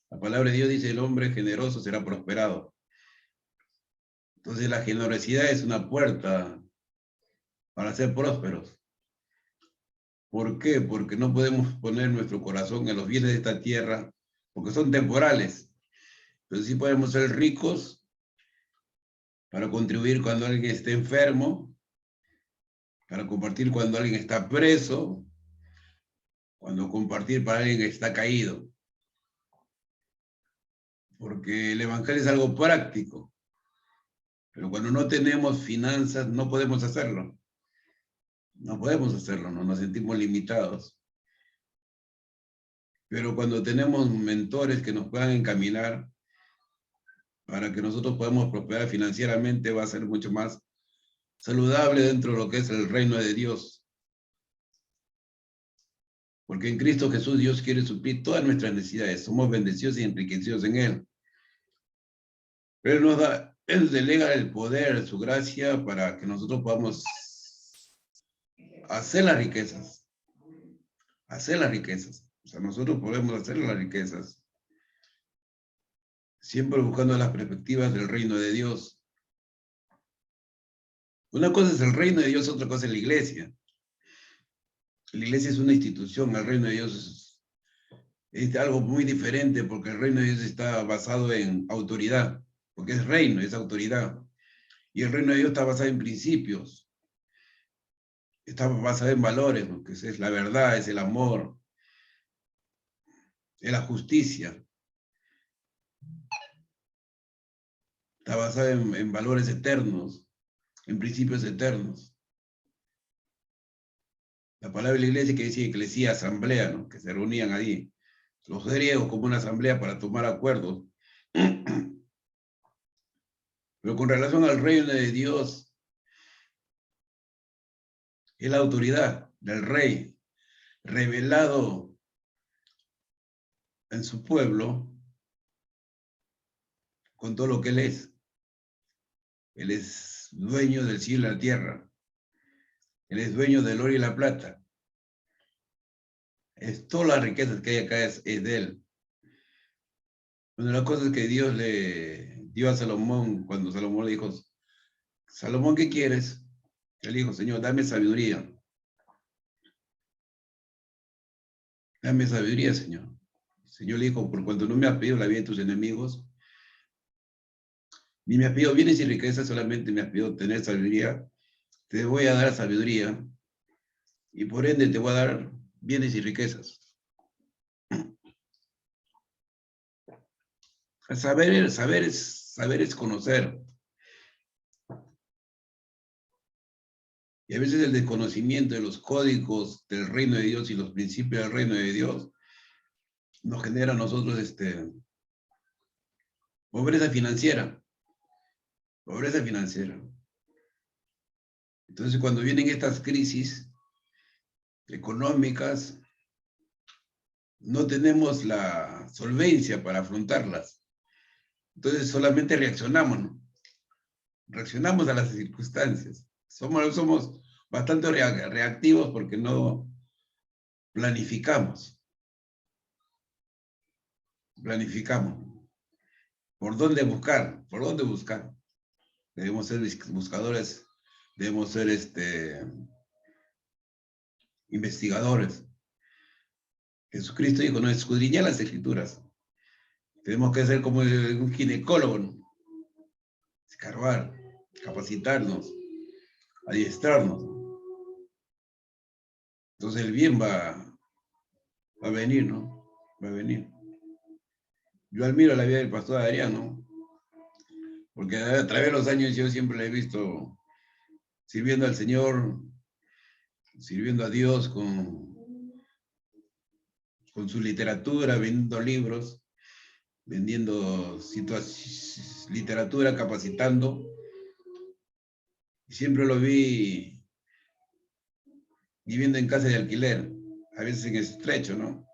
La palabra de Dios dice, el hombre generoso será prosperado. Entonces la generosidad es una puerta para ser prósperos. ¿Por qué? Porque no podemos poner nuestro corazón en los bienes de esta tierra, porque son temporales. Pero sí podemos ser ricos para contribuir cuando alguien esté enfermo, para compartir cuando alguien está preso, cuando compartir para alguien que está caído. Porque el evangelio es algo práctico. Pero cuando no tenemos finanzas, no podemos hacerlo. No podemos hacerlo, no nos sentimos limitados. Pero cuando tenemos mentores que nos puedan encaminar para que nosotros podamos prosperar financieramente, va a ser mucho más saludable dentro de lo que es el reino de Dios. Porque en Cristo Jesús Dios quiere suplir todas nuestras necesidades. Somos bendecidos y enriquecidos en Él. Él nos da, Él delega el poder, su gracia, para que nosotros podamos hacer las riquezas. Hacer las riquezas. O sea, nosotros podemos hacer las riquezas. Siempre buscando las perspectivas del reino de Dios. Una cosa es el reino de Dios, otra cosa es la iglesia. La iglesia es una institución, el reino de Dios es algo muy diferente porque el reino de Dios está basado en autoridad, porque es reino, es autoridad. Y el reino de Dios está basado en principios, está basado en valores, ¿no? Que es la verdad, es el amor, es la justicia. Está basado en valores eternos, en principios eternos. La palabra de la iglesia que dice eclesía, asamblea, ¿no? Que se reunían ahí, los griegos como una asamblea para tomar acuerdos. Pero con relación al reino de Dios, es la autoridad del rey revelado en su pueblo con todo lo que él es. Él es dueño del cielo y la tierra. Él es dueño del oro y la plata. Es todas las riquezas que hay acá es de él. Una de las cosas que Dios le dio a Salomón, cuando Salomón le dijo, Salomón, ¿qué quieres? Él dijo, Señor, dame sabiduría. Dame sabiduría, Señor. El Señor le dijo, por cuanto no me has pedido la vida de tus enemigos, ni me has pedido bienes y riquezas, solamente me has pedido tener sabiduría, te voy a dar sabiduría y por ende te voy a dar bienes y riquezas. Saber es conocer. Y a veces el desconocimiento de los códigos del reino de Dios y los principios del reino de Dios nos genera a nosotros pobreza financiera. Pobreza financiera. Entonces, cuando vienen estas crisis económicas, no tenemos la solvencia para afrontarlas. Entonces, solamente reaccionamos, ¿no? Reaccionamos a las circunstancias. Somos bastante reactivos porque no planificamos. Planificamos. ¿Por dónde buscar? ¿Por dónde buscar? Debemos ser buscadores, debemos ser investigadores. Jesucristo dijo, no, escudriñar las escrituras. Tenemos que ser como un ginecólogo, ¿no? Escarbar, capacitarnos, adiestrarnos. Entonces el bien va a venir, ¿no? Va a venir. Yo admiro la vida del pastor Adrián, ¿no? Porque a través de los años yo siempre le he visto sirviendo al Señor, sirviendo a Dios con su literatura, vendiendo libros, vendiendo literatura, capacitando. Y siempre lo vi viviendo en casa de alquiler, a veces en estrecho, ¿no?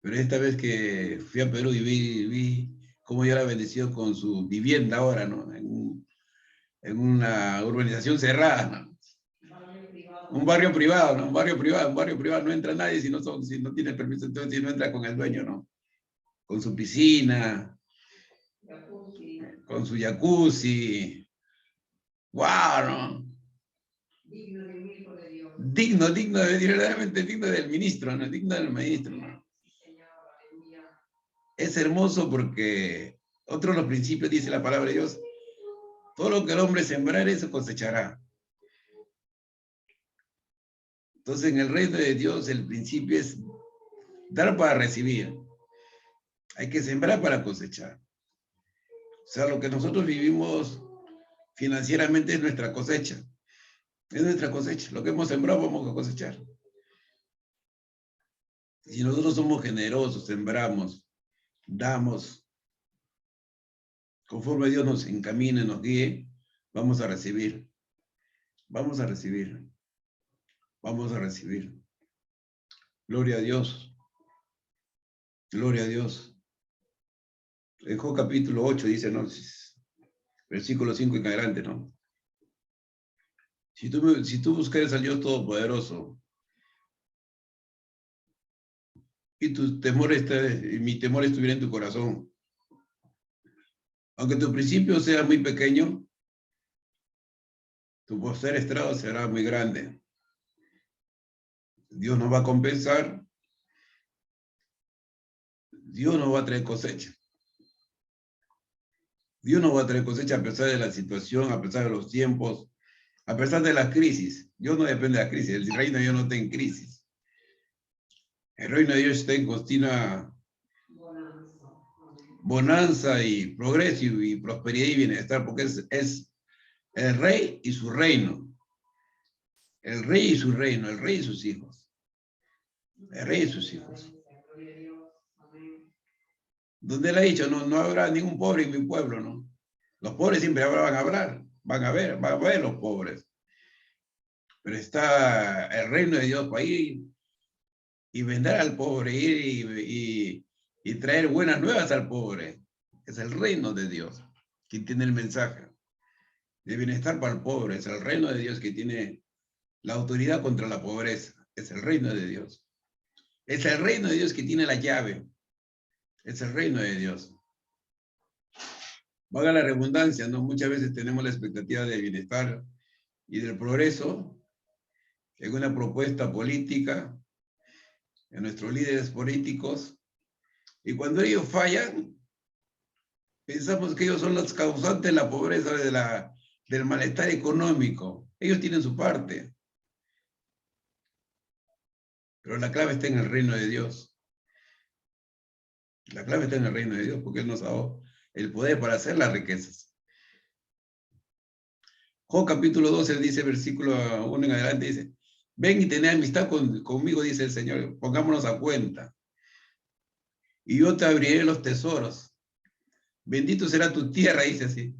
Pero esta vez que fui a Perú y vi cómo ya era bendecido con su vivienda ahora, ¿no? En una urbanización cerrada, ¿no? Un barrio privado, ¿no? Un barrio privado no entra nadie si no tiene permiso, entonces si no entra con el dueño, ¿no? Con su piscina, con su jacuzzi. ¡Wow! ¿No? Digno, verdaderamente digno del ministro, ¿no? Digno del ministro, ¿no? Es hermoso porque otro de los principios dice la palabra de Dios, todo lo que el hombre sembrare, eso cosechará. Entonces, en el reino de Dios, el principio es dar para recibir. Hay que sembrar para cosechar. O sea, lo que nosotros vivimos financieramente es nuestra cosecha. Es nuestra cosecha. Lo que hemos sembrado vamos a cosechar. Si nosotros somos generosos, sembramos, damos, conforme Dios nos encamine, nos guíe, vamos a recibir. Vamos a recibir. Vamos a recibir. Gloria a Dios. Gloria a Dios. En Job capítulo 8 dice, ¿no? Versículo 5 en adelante, ¿no? Si tú buscares al Dios Todopoderoso y mi temor estuviera en tu corazón, aunque tu principio sea muy pequeño, tu postrer estrado será muy grande. Dios nos va a compensar. Dios nos va a traer cosecha. Dios nos va a traer cosecha a pesar de la situación, a pesar de los tiempos, a pesar de las crisis. Dios no depende de la crisis. El reino de Dios no está en crisis. El reino de Dios está en continua bonanza y progreso y prosperidad y bienestar, porque es el rey y su reino. El rey y su reino, el rey y sus hijos. El rey y sus hijos. Donde él ha dicho, no habrá ningún pobre en mi pueblo, ¿no? Los pobres siempre van a hablar, van a ver los pobres. Pero está el reino de Dios para ir y vender al pobre, ir y traer buenas nuevas al pobre. Es el reino de Dios quien tiene el mensaje de bienestar para el pobre. Es el reino de Dios que tiene la autoridad contra la pobreza. Es el reino de Dios. Es el reino de Dios que tiene la llave. Es el reino de Dios. Valga la redundancia, ¿no? Muchas veces tenemos la expectativa de bienestar y del progreso en una propuesta política, en nuestros líderes políticos, y cuando ellos fallan, pensamos que ellos son los causantes de la pobreza, del malestar económico. Ellos tienen su parte, pero la clave está en el reino de Dios. La clave está en el reino de Dios, porque Él nos ha dado el poder para hacer las riquezas. Job capítulo 12 dice, versículo 1 en adelante, dice, ven y tened amistad conmigo, dice el Señor, pongámonos a cuenta. Y yo te abriré los tesoros. Bendito será tu tierra, dice así.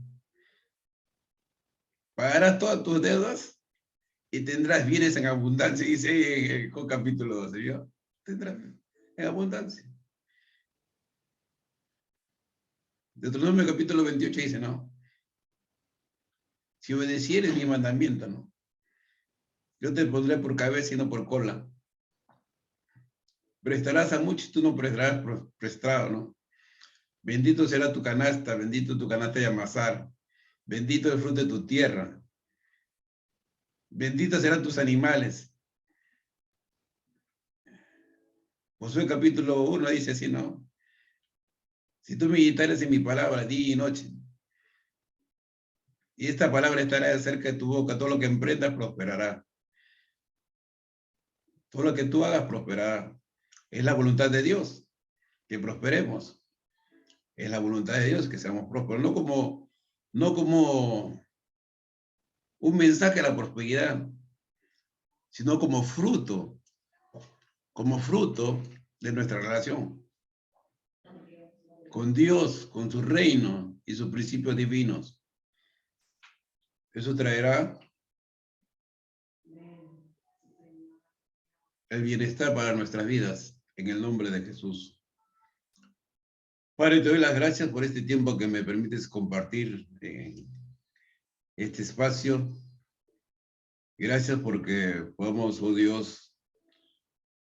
Pagarás todas tus deudas y tendrás bienes en abundancia, dice en Job capítulo 12, ¿vio? Tendrás en abundancia. Deuteronomio capítulo 28 dice, no. Si obedecieres mi mandamiento, ¿no? Yo te pondré por cabeza y no por cola. Prestarás a muchos, tú no prestarás prestado, ¿no? Bendito será tu canasta, bendito tu canasta de amasar, bendito el fruto de tu tierra, benditos serán tus animales. Josué capítulo 1 dice así, ¿no? Si tú meditares en mi palabra día y noche, y esta palabra estará cerca de tu boca, todo lo que emprendas prosperará. Todo lo que tú hagas prosperará. Es la voluntad de Dios que prosperemos. Es la voluntad de Dios que seamos prósperos, no como un mensaje a la prosperidad, sino como fruto de nuestra relación con Dios, con su reino y sus principios divinos. Eso traerá el bienestar para nuestras vidas, en el nombre de Jesús. Padre, te doy las gracias por este tiempo que me permites compartir este espacio. Gracias porque podemos, oh Dios,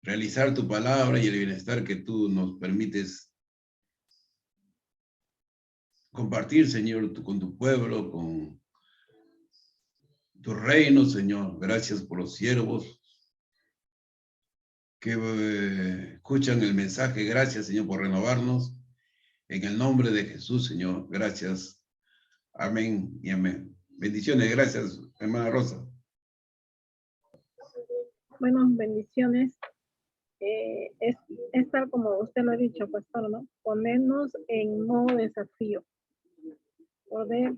realizar tu palabra y el bienestar que tú nos permites compartir, Señor, con tu pueblo, con tu reino, Señor. Gracias por los siervos que escuchan el mensaje. Gracias, Señor, por renovarnos. En el nombre de Jesús, Señor. Gracias. Amén y amén. Bendiciones. Gracias, hermana Rosa. Bueno, bendiciones. Es tal como usted lo ha dicho, pastor, ¿no? Ponernos en modo desafío.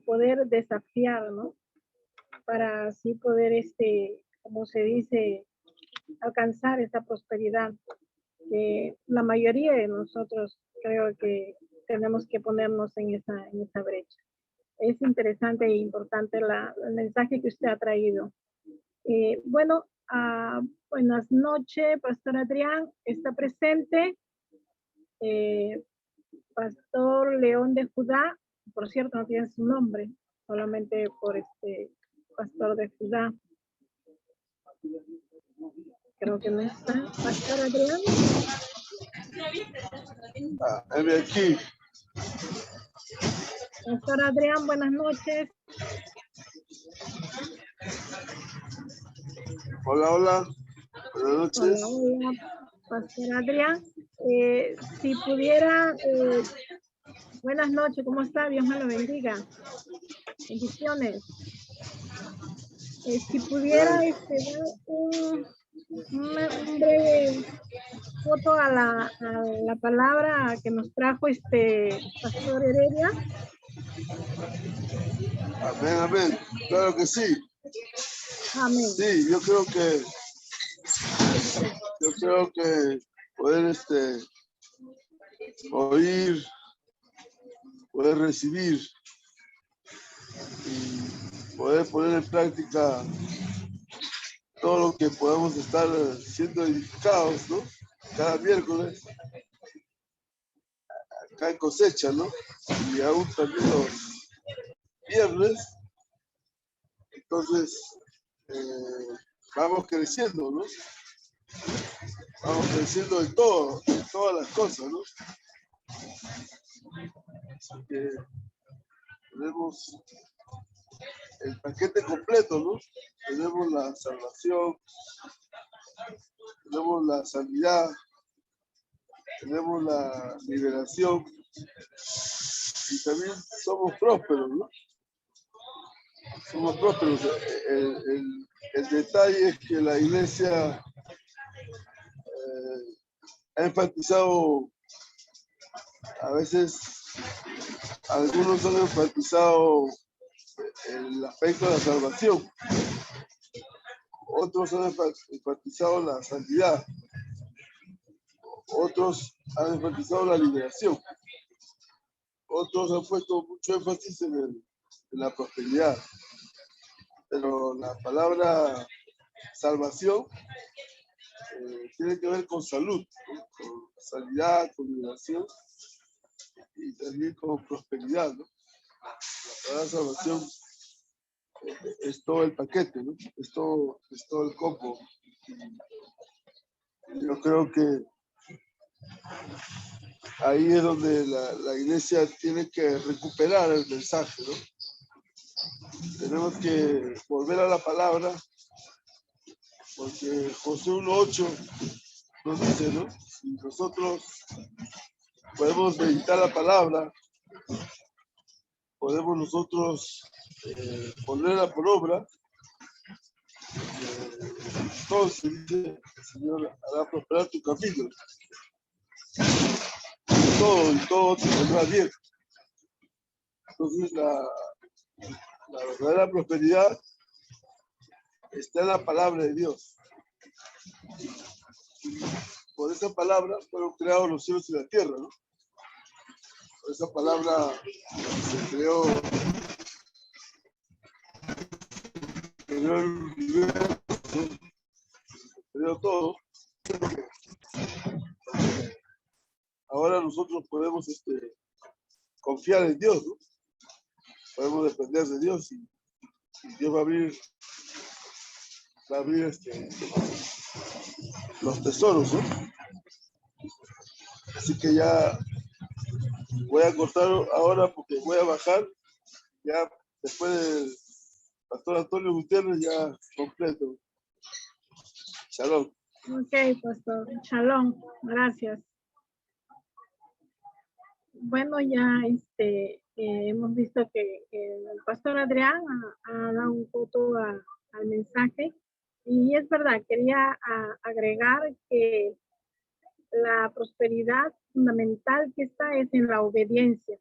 Poder desafiar, ¿no? Para así poder, como se dice, alcanzar esa prosperidad que la mayoría de nosotros creo que tenemos que ponernos en esa brecha. Es interesante e importante el mensaje que usted ha traído. Bueno, buenas noches, Pastor Adrián, está presente. Pastor León de Judá, por cierto, no tiene su nombre, solamente por Pastor de Judá. Creo que no está. Pastor Adrián. Aquí. Pastor Adrián, buenas noches. Hola, hola. Buenas noches. Hola, hola, Pastor Adrián. Si pudiera, buenas noches, ¿cómo está? Dios me lo bendiga. Bendiciones. Si pudiera dar un breve foto a la palabra que nos trajo Pastor Heredia. Amén, amén. Claro que sí. Amén. Sí, yo creo que poder oír, poder recibir y poder poner en práctica todo lo que podemos estar siendo edificados, ¿no? Cada miércoles, acá en cosecha, ¿no? Y aún también los viernes. Entonces, vamos creciendo, ¿no? Vamos creciendo en todo, en todas las cosas, ¿no? Así que tenemos el paquete completo, ¿no? Tenemos la salvación, tenemos la sanidad, tenemos la liberación y también somos prósperos, ¿no? Somos prósperos. El detalle es que la iglesia ha enfatizado, a veces algunos han enfatizado el aspecto de la salvación, otros han enfatizado la santidad, otros han enfatizado la liberación, otros han puesto mucho énfasis en la prosperidad, pero la palabra salvación tiene que ver con salud, ¿no? Con sanidad, con liberación y también con prosperidad, ¿no? La palabra salvación es todo el paquete, ¿no? Es todo el combo. Yo creo que ahí es donde la iglesia tiene que recuperar el mensaje, ¿no? Tenemos que volver a la palabra, porque Josué 1:8 nos dice, ¿no? Si nosotros podemos meditar la palabra, podemos nosotros ponerla por obra, entonces dice el Señor hará prosperar tu camino. Y todo te saldrá bien. Entonces la verdadera prosperidad está en la palabra de Dios. Por esa palabra fueron creados los cielos y la tierra, ¿no? Por esa palabra se creó el universo, se creó todo. Ahora nosotros podemos confiar en Dios, ¿no? Podemos depender de Dios y Dios va a abrir los tesoros, ¿no? Así que ya voy a cortar ahora porque voy a bajar. Ya después del Pastor Antonio Gutiérrez ya completo. Shalom. Ok, Pastor. Shalom. Gracias. Bueno, ya hemos visto que el Pastor Adrián ha dado un voto al mensaje. Y es verdad, quería agregar que la prosperidad fundamental que está es en la obediencia.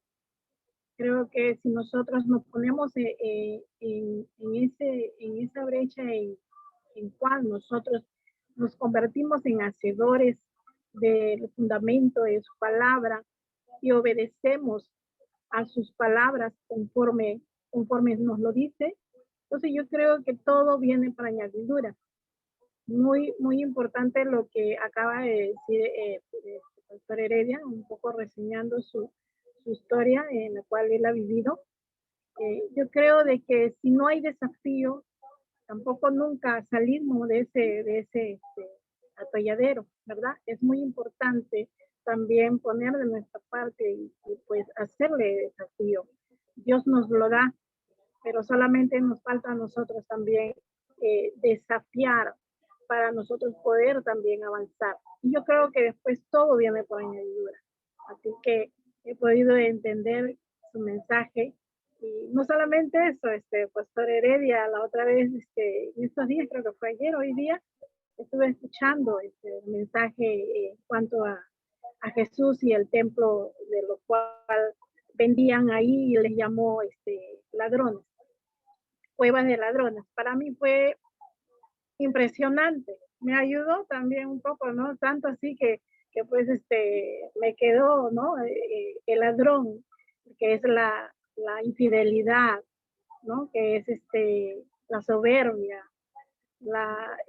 Creo que si nosotros nos ponemos en esa brecha en cual nosotros nos convertimos en hacedores del fundamento de su palabra y obedecemos a sus palabras conforme nos lo dice, entonces yo creo que todo viene para añadidura. Muy, muy importante lo que acaba de decir Pastor Heredia, un poco reseñando su historia en la cual él ha vivido. Yo creo de que si no hay desafío, tampoco nunca salimos de ese atolladero, ¿verdad? Es muy importante también poner de nuestra parte y pues hacerle desafío. Dios nos lo da, pero solamente nos falta a nosotros también desafiar para nosotros poder también avanzar. Y yo creo que después todo viene por añadidura. Así que he podido entender su mensaje. Y no solamente eso, Pastor Heredia, la otra vez, en estos días, creo que fue ayer, hoy día, estuve escuchando el mensaje en cuanto a Jesús y el templo, de lo cual vendían ahí y les llamó ladrones, cuevas de ladrones. Para mí fue impresionante. Me ayudó también un poco, ¿no? Tanto así que pues me quedó, ¿no? El ladrón, que es la infidelidad, ¿no? Que es la soberbia,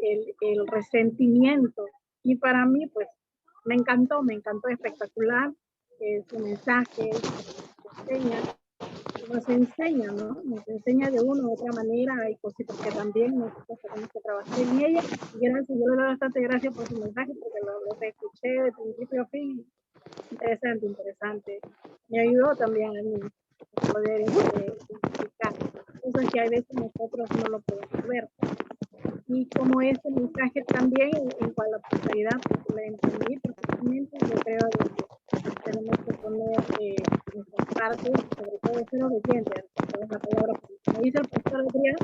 el resentimiento. Y para mí, pues, me encantó espectacular su mensaje, nos enseña, ¿no? Nos enseña de una u otra manera, hay cositas que también nosotros tenemos que trabajar en ella. Y gracias, yo le doy bastante gracias por su mensaje, porque lo escuché de principio a fin. Interesante. Me ayudó también a mí a poder identificar cosas que a veces nosotros no lo podemos ver. Y como este mensaje también en cuanto a la prosperidad, porque lo entendí perfectamente, yo creo que tenemos que poner nuestras partes, sobre todo ser obedientes, porque es la palabra, como dice el pastor Adrián,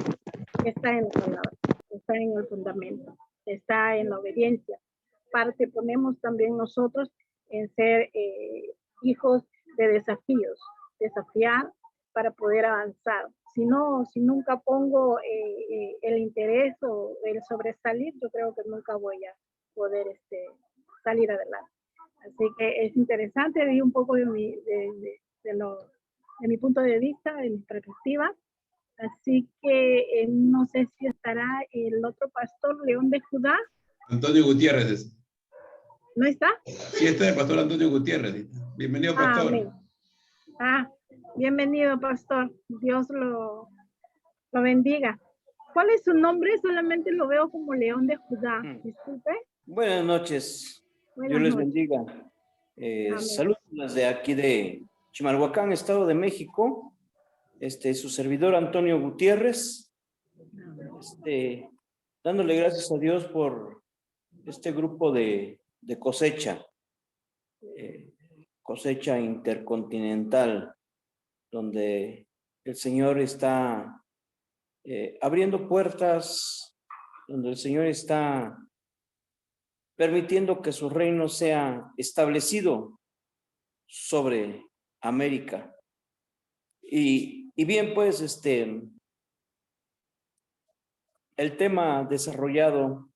está en la palabra, está en el fundamento, está en la obediencia. Parte ponemos también nosotros en ser hijos de desafíos, desafiar para poder avanzar. Si nunca pongo el interés o el sobresalir, yo creo que nunca voy a poder salir adelante. Así que es interesante, vi un poco de mi punto de vista, de mi perspectiva. Así que no sé si estará el otro pastor, León de Judá. Antonio Gutiérrez. ¿No está? Sí, está el pastor Antonio Gutiérrez. Bienvenido, pastor. Amén. Bienvenido, pastor. Dios lo bendiga. ¿Cuál es su nombre? Solamente lo veo como León de Judá. Disculpe. Buenas noches. Dios les bendiga. Saludos desde aquí de Chimalhuacán, Estado de México. Su servidor Antonio Gutiérrez. Dándole gracias a Dios por este grupo de cosecha. Cosecha intercontinental, donde el Señor está abriendo puertas, donde el Señor está permitiendo que su reino sea establecido sobre América. Y bien, pues, el tema desarrollado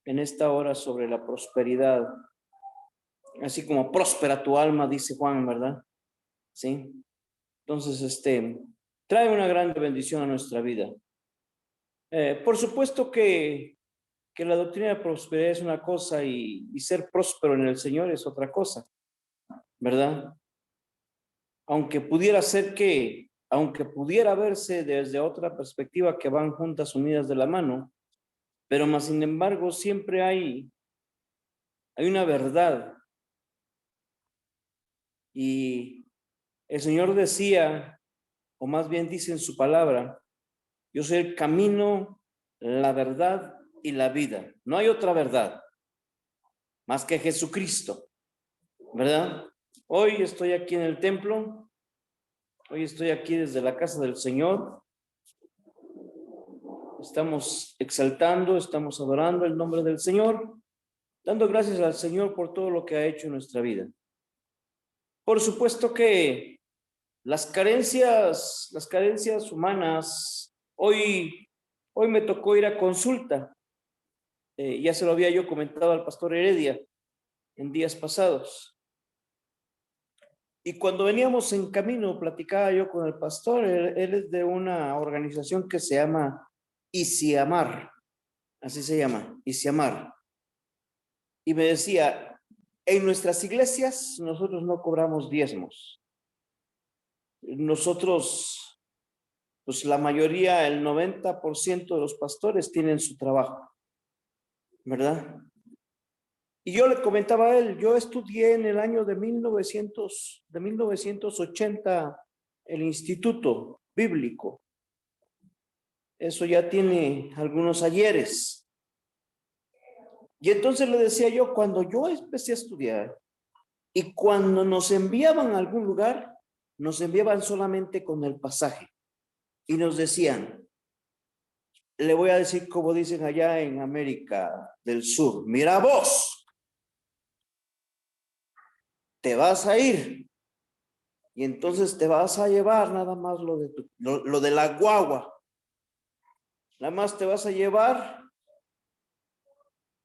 en esta hora sobre la prosperidad, así como próspera tu alma, dice Juan, ¿verdad? Sí. Entonces, trae una gran bendición a nuestra vida. Por supuesto que la doctrina de prosperidad es una cosa y ser próspero en el Señor es otra cosa, ¿verdad? Aunque pudiera verse desde otra perspectiva que van juntas unidas de la mano, pero más sin embargo siempre hay una verdad. Y el Señor decía, o más bien dice en su palabra, yo soy el camino, la verdad y la vida. No hay otra verdad más que Jesucristo, ¿verdad? Hoy estoy aquí en el templo, hoy estoy aquí desde la casa del Señor. Estamos exaltando, estamos adorando el nombre del Señor, dando gracias al Señor por todo lo que ha hecho en nuestra vida. Por supuesto que las carencias humanas, hoy me tocó ir a consulta. Ya se lo había yo comentado al pastor Heredia en días pasados. Y cuando veníamos en camino, platicaba yo con el pastor, él es de una organización que se llama Isiamar, así se llama, Isiamar. Y me decía, En nuestras iglesias nosotros no cobramos diezmos. Nosotros, pues la mayoría, el 90% de los pastores tienen su trabajo, ¿verdad? Y yo le comentaba a él, yo estudié en el año de 1980 el Instituto Bíblico. Eso ya tiene algunos ayeres. Y entonces le decía yo, cuando yo empecé a estudiar y cuando nos enviaban a algún lugar, nos enviaban solamente con el pasaje y nos decían, le voy a decir como dicen allá en América del Sur, mira vos, te vas a ir y entonces te vas a llevar nada más lo de la guagua, nada más te vas a llevar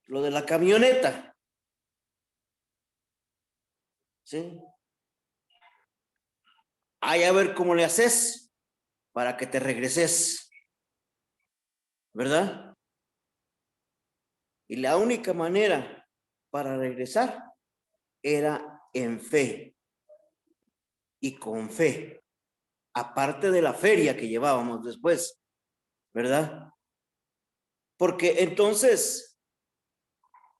lo de la camioneta, ¿sí? Ahí a ver cómo le haces para que te regreses, ¿verdad? Y la única manera para regresar era en fe y con fe, aparte de la feria que llevábamos después, ¿verdad? Porque entonces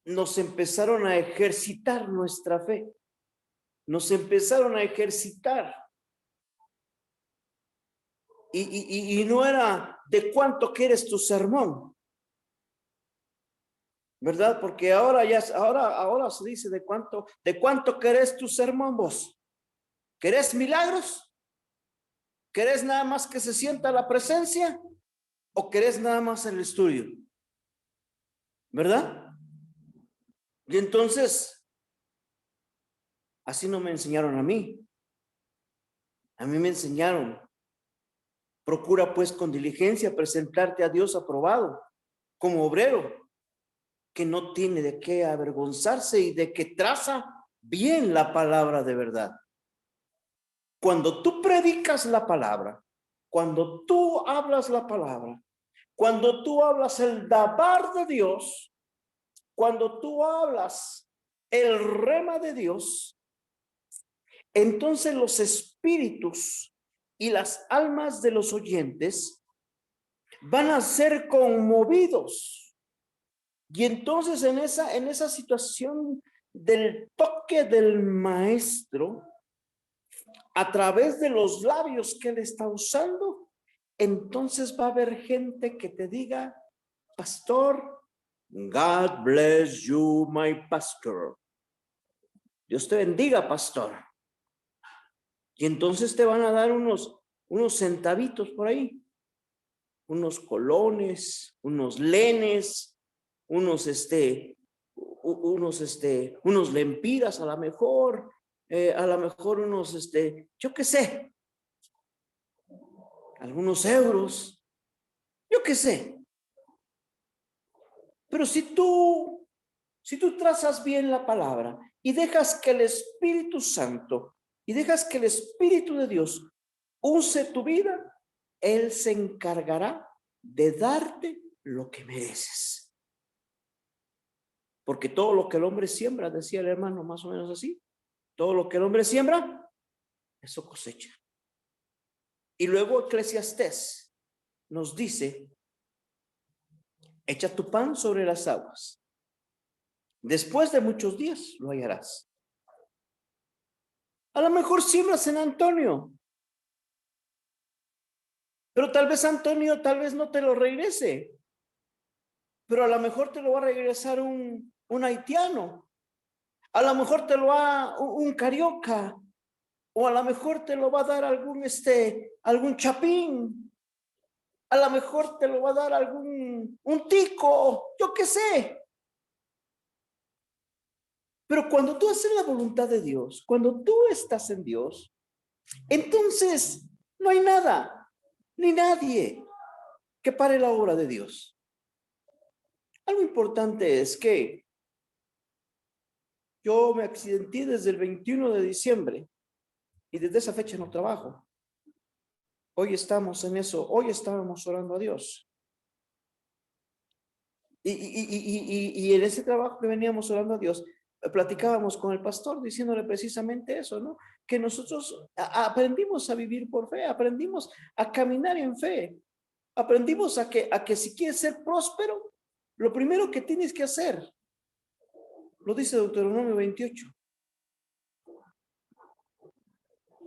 nos empezaron a ejercitar nuestra fe, nos empezaron a ejercitar. Y no era de cuánto quieres tu sermón, ¿verdad? Porque ahora se dice de cuánto querés tu sermón vos. ¿Querés milagros? ¿Querés nada más que se sienta la presencia? ¿O querés nada más el estudio? ¿Verdad? Y entonces, así no me enseñaron a mí. A mí me enseñaron, procura pues con diligencia presentarte a Dios aprobado, como obrero, que no tiene de qué avergonzarse y de que traza bien la palabra de verdad. Cuando tú predicas la palabra, cuando tú hablas la palabra, cuando tú hablas el dabar de Dios, cuando tú hablas el rema de Dios, entonces los espíritus y las almas de los oyentes van a ser conmovidos. Y entonces en esa situación del toque del maestro, a través de los labios que él está usando, entonces va a haber gente que te diga, pastor, God bless you, my pastor. Dios te bendiga, pastor. Y entonces te van a dar unos centavitos por ahí, unos colones, unos lenes, unos lempiras a lo mejor unos, yo qué sé, algunos euros, yo qué sé. Pero si tú trazas bien la palabra y dejas que el Espíritu Santo y dejas que el Espíritu de Dios use tu vida, Él se encargará de darte lo que mereces. Porque todo lo que el hombre siembra, decía el hermano más o menos así, todo lo que el hombre siembra, eso cosecha. Y luego Eclesiastés nos dice, echa tu pan sobre las aguas. Después de muchos días lo hallarás. A lo mejor siembras en Antonio, pero tal vez Antonio no te lo regrese, pero a lo mejor te lo va a regresar un haitiano, a lo mejor te lo va un carioca, o a lo mejor te lo va a dar algún chapín, a lo mejor te lo va a dar un tico, yo qué sé. Pero cuando tú haces la voluntad de Dios, cuando tú estás en Dios, entonces no hay nada, ni nadie que pare la obra de Dios. Algo importante es que yo me accidenté desde el 21 de diciembre y desde esa fecha no trabajo. Hoy estamos en eso, hoy estábamos orando a Dios. Y en ese trabajo que veníamos orando a Dios, platicábamos con el pastor diciéndole precisamente eso, ¿no? Que nosotros aprendimos a vivir por fe, aprendimos a caminar en fe, aprendimos a que si quieres ser próspero, lo primero que tienes que hacer, lo dice Deuteronomio 28.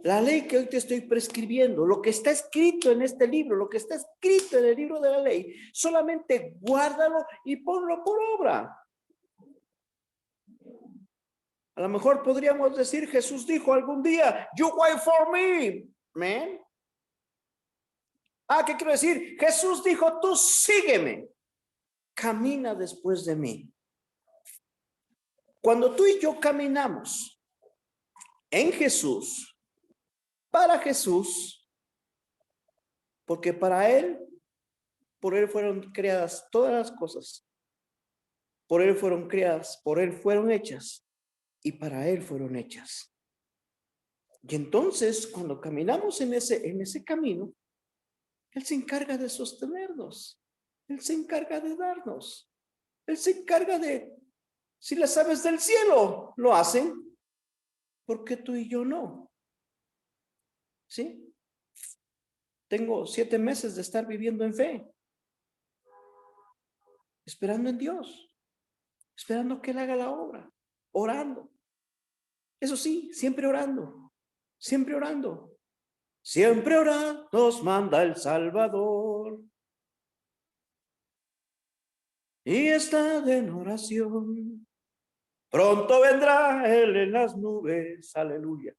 La ley que hoy te estoy prescribiendo, lo que está escrito en este libro, lo que está escrito en el libro de la ley, solamente guárdalo y ponlo por obra. A lo mejor podríamos decir, Jesús dijo algún día, you wait for me, man. ¿Qué quiero decir? Jesús dijo, tú sígueme, camina después de mí. Cuando tú y yo caminamos en Jesús, para Jesús, porque para Él, por Él fueron creadas todas las cosas, por Él fueron creadas, por Él fueron hechas y para Él fueron hechas. Y entonces, cuando caminamos en ese camino, Él se encarga de sostenernos, Él se encarga de darnos, Él se encarga de, si las aves del cielo lo hacen, ¿por qué tú y yo no? ¿Sí? Tengo 7 meses de estar viviendo en fe, esperando en Dios, esperando que Él haga la obra, orando. Eso sí, siempre orando, siempre orando. Siempre orad, nos manda el Salvador. Y está en oración. Pronto vendrá Él en las nubes. Aleluya.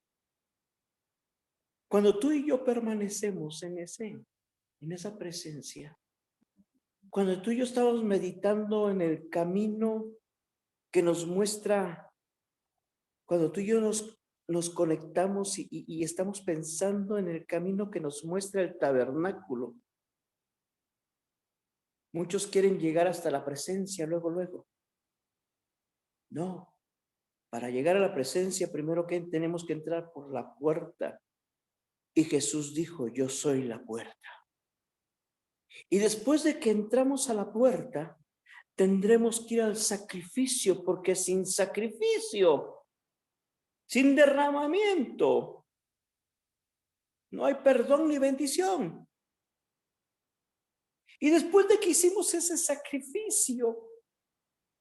Cuando tú y yo permanecemos en esa presencia, cuando tú y yo estamos meditando en el camino que nos muestra, cuando tú y yo nos conectamos y estamos pensando en el camino que nos muestra el tabernáculo, muchos quieren llegar hasta la presencia luego. No, para llegar a la presencia primero que tenemos que entrar por la puerta. Y Jesús dijo, yo soy la puerta. Y después de que entramos a la puerta, tendremos que ir al sacrificio, porque sin sacrificio, sin derramamiento, no hay perdón ni bendición. Y después de que hicimos ese sacrificio,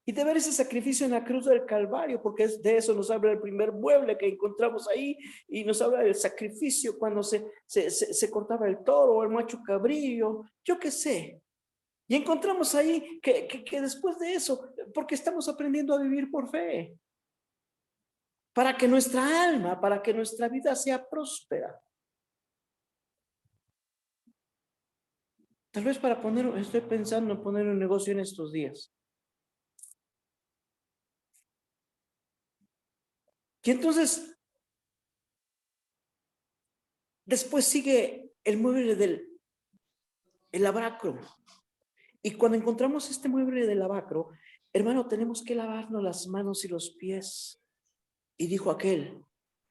y de ver ese sacrificio en la cruz del Calvario, porque de eso nos habla el primer mueble que encontramos ahí, y nos habla del sacrificio cuando se cortaba el toro o el macho cabrío, yo qué sé. Y encontramos ahí que después de eso, porque estamos aprendiendo a vivir por fe, para que nuestra alma, para que nuestra vida sea próspera. Tal vez estoy pensando en poner un negocio en estos días. Y entonces, después sigue el mueble del lavacro. Y cuando encontramos este mueble del lavacro, hermano, tenemos que lavarnos las manos y los pies. Y dijo aquel,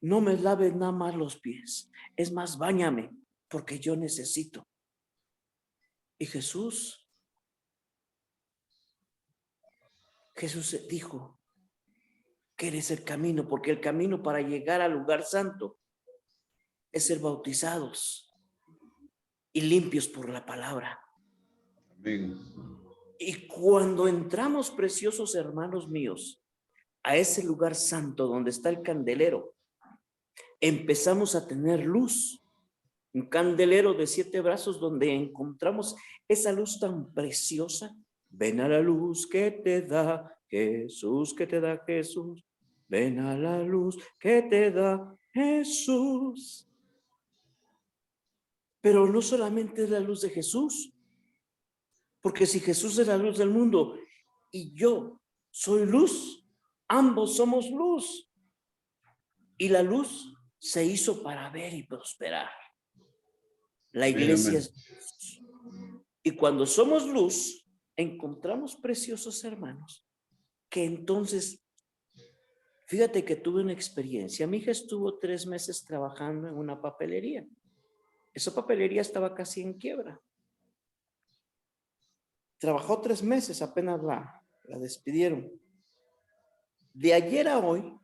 no me laves nada más los pies, es más, báñame, porque yo necesito. Y Jesús dijo que eres el camino, porque el camino para llegar al lugar santo es ser bautizados y limpios por la palabra. Amén. Y cuando entramos, preciosos hermanos míos, a ese lugar santo donde está el candelero, empezamos a tener luz, un candelero de 7 brazos donde encontramos esa luz tan preciosa. Ven a la luz que te da Jesús, que te da Jesús. Ven a la luz que te da Jesús. Pero no solamente es la luz de Jesús, porque si Jesús es la luz del mundo y yo soy luz, ambos somos luz. Y la luz se hizo para ver y prosperar. La iglesia es luz. Y cuando somos luz, encontramos, preciosos hermanos, que entonces, fíjate que tuve una experiencia. Mi hija estuvo 3 meses trabajando en una papelería. Esa papelería estaba casi en quiebra. Trabajó 3 meses, apenas la despidieron. de ayer a hoy,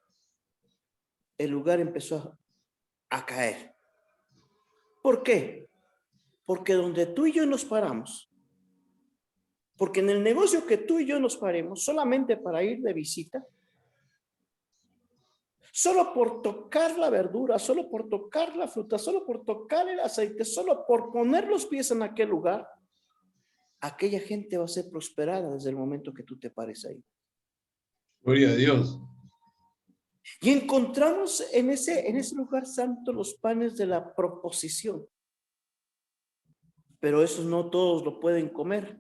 el lugar empezó a caer. ¿Por qué? Porque donde tú y yo nos paramos, porque en el negocio que tú y yo nos paremos, solamente para ir de visita, solo por tocar la verdura, solo por tocar la fruta, solo por tocar el aceite, solo por poner los pies en aquel lugar, aquella gente va a ser prosperada desde el momento que tú te pares ahí. Gloria a Dios. Y encontramos en ese lugar santo los panes de la proposición. Pero esos no todos lo pueden comer.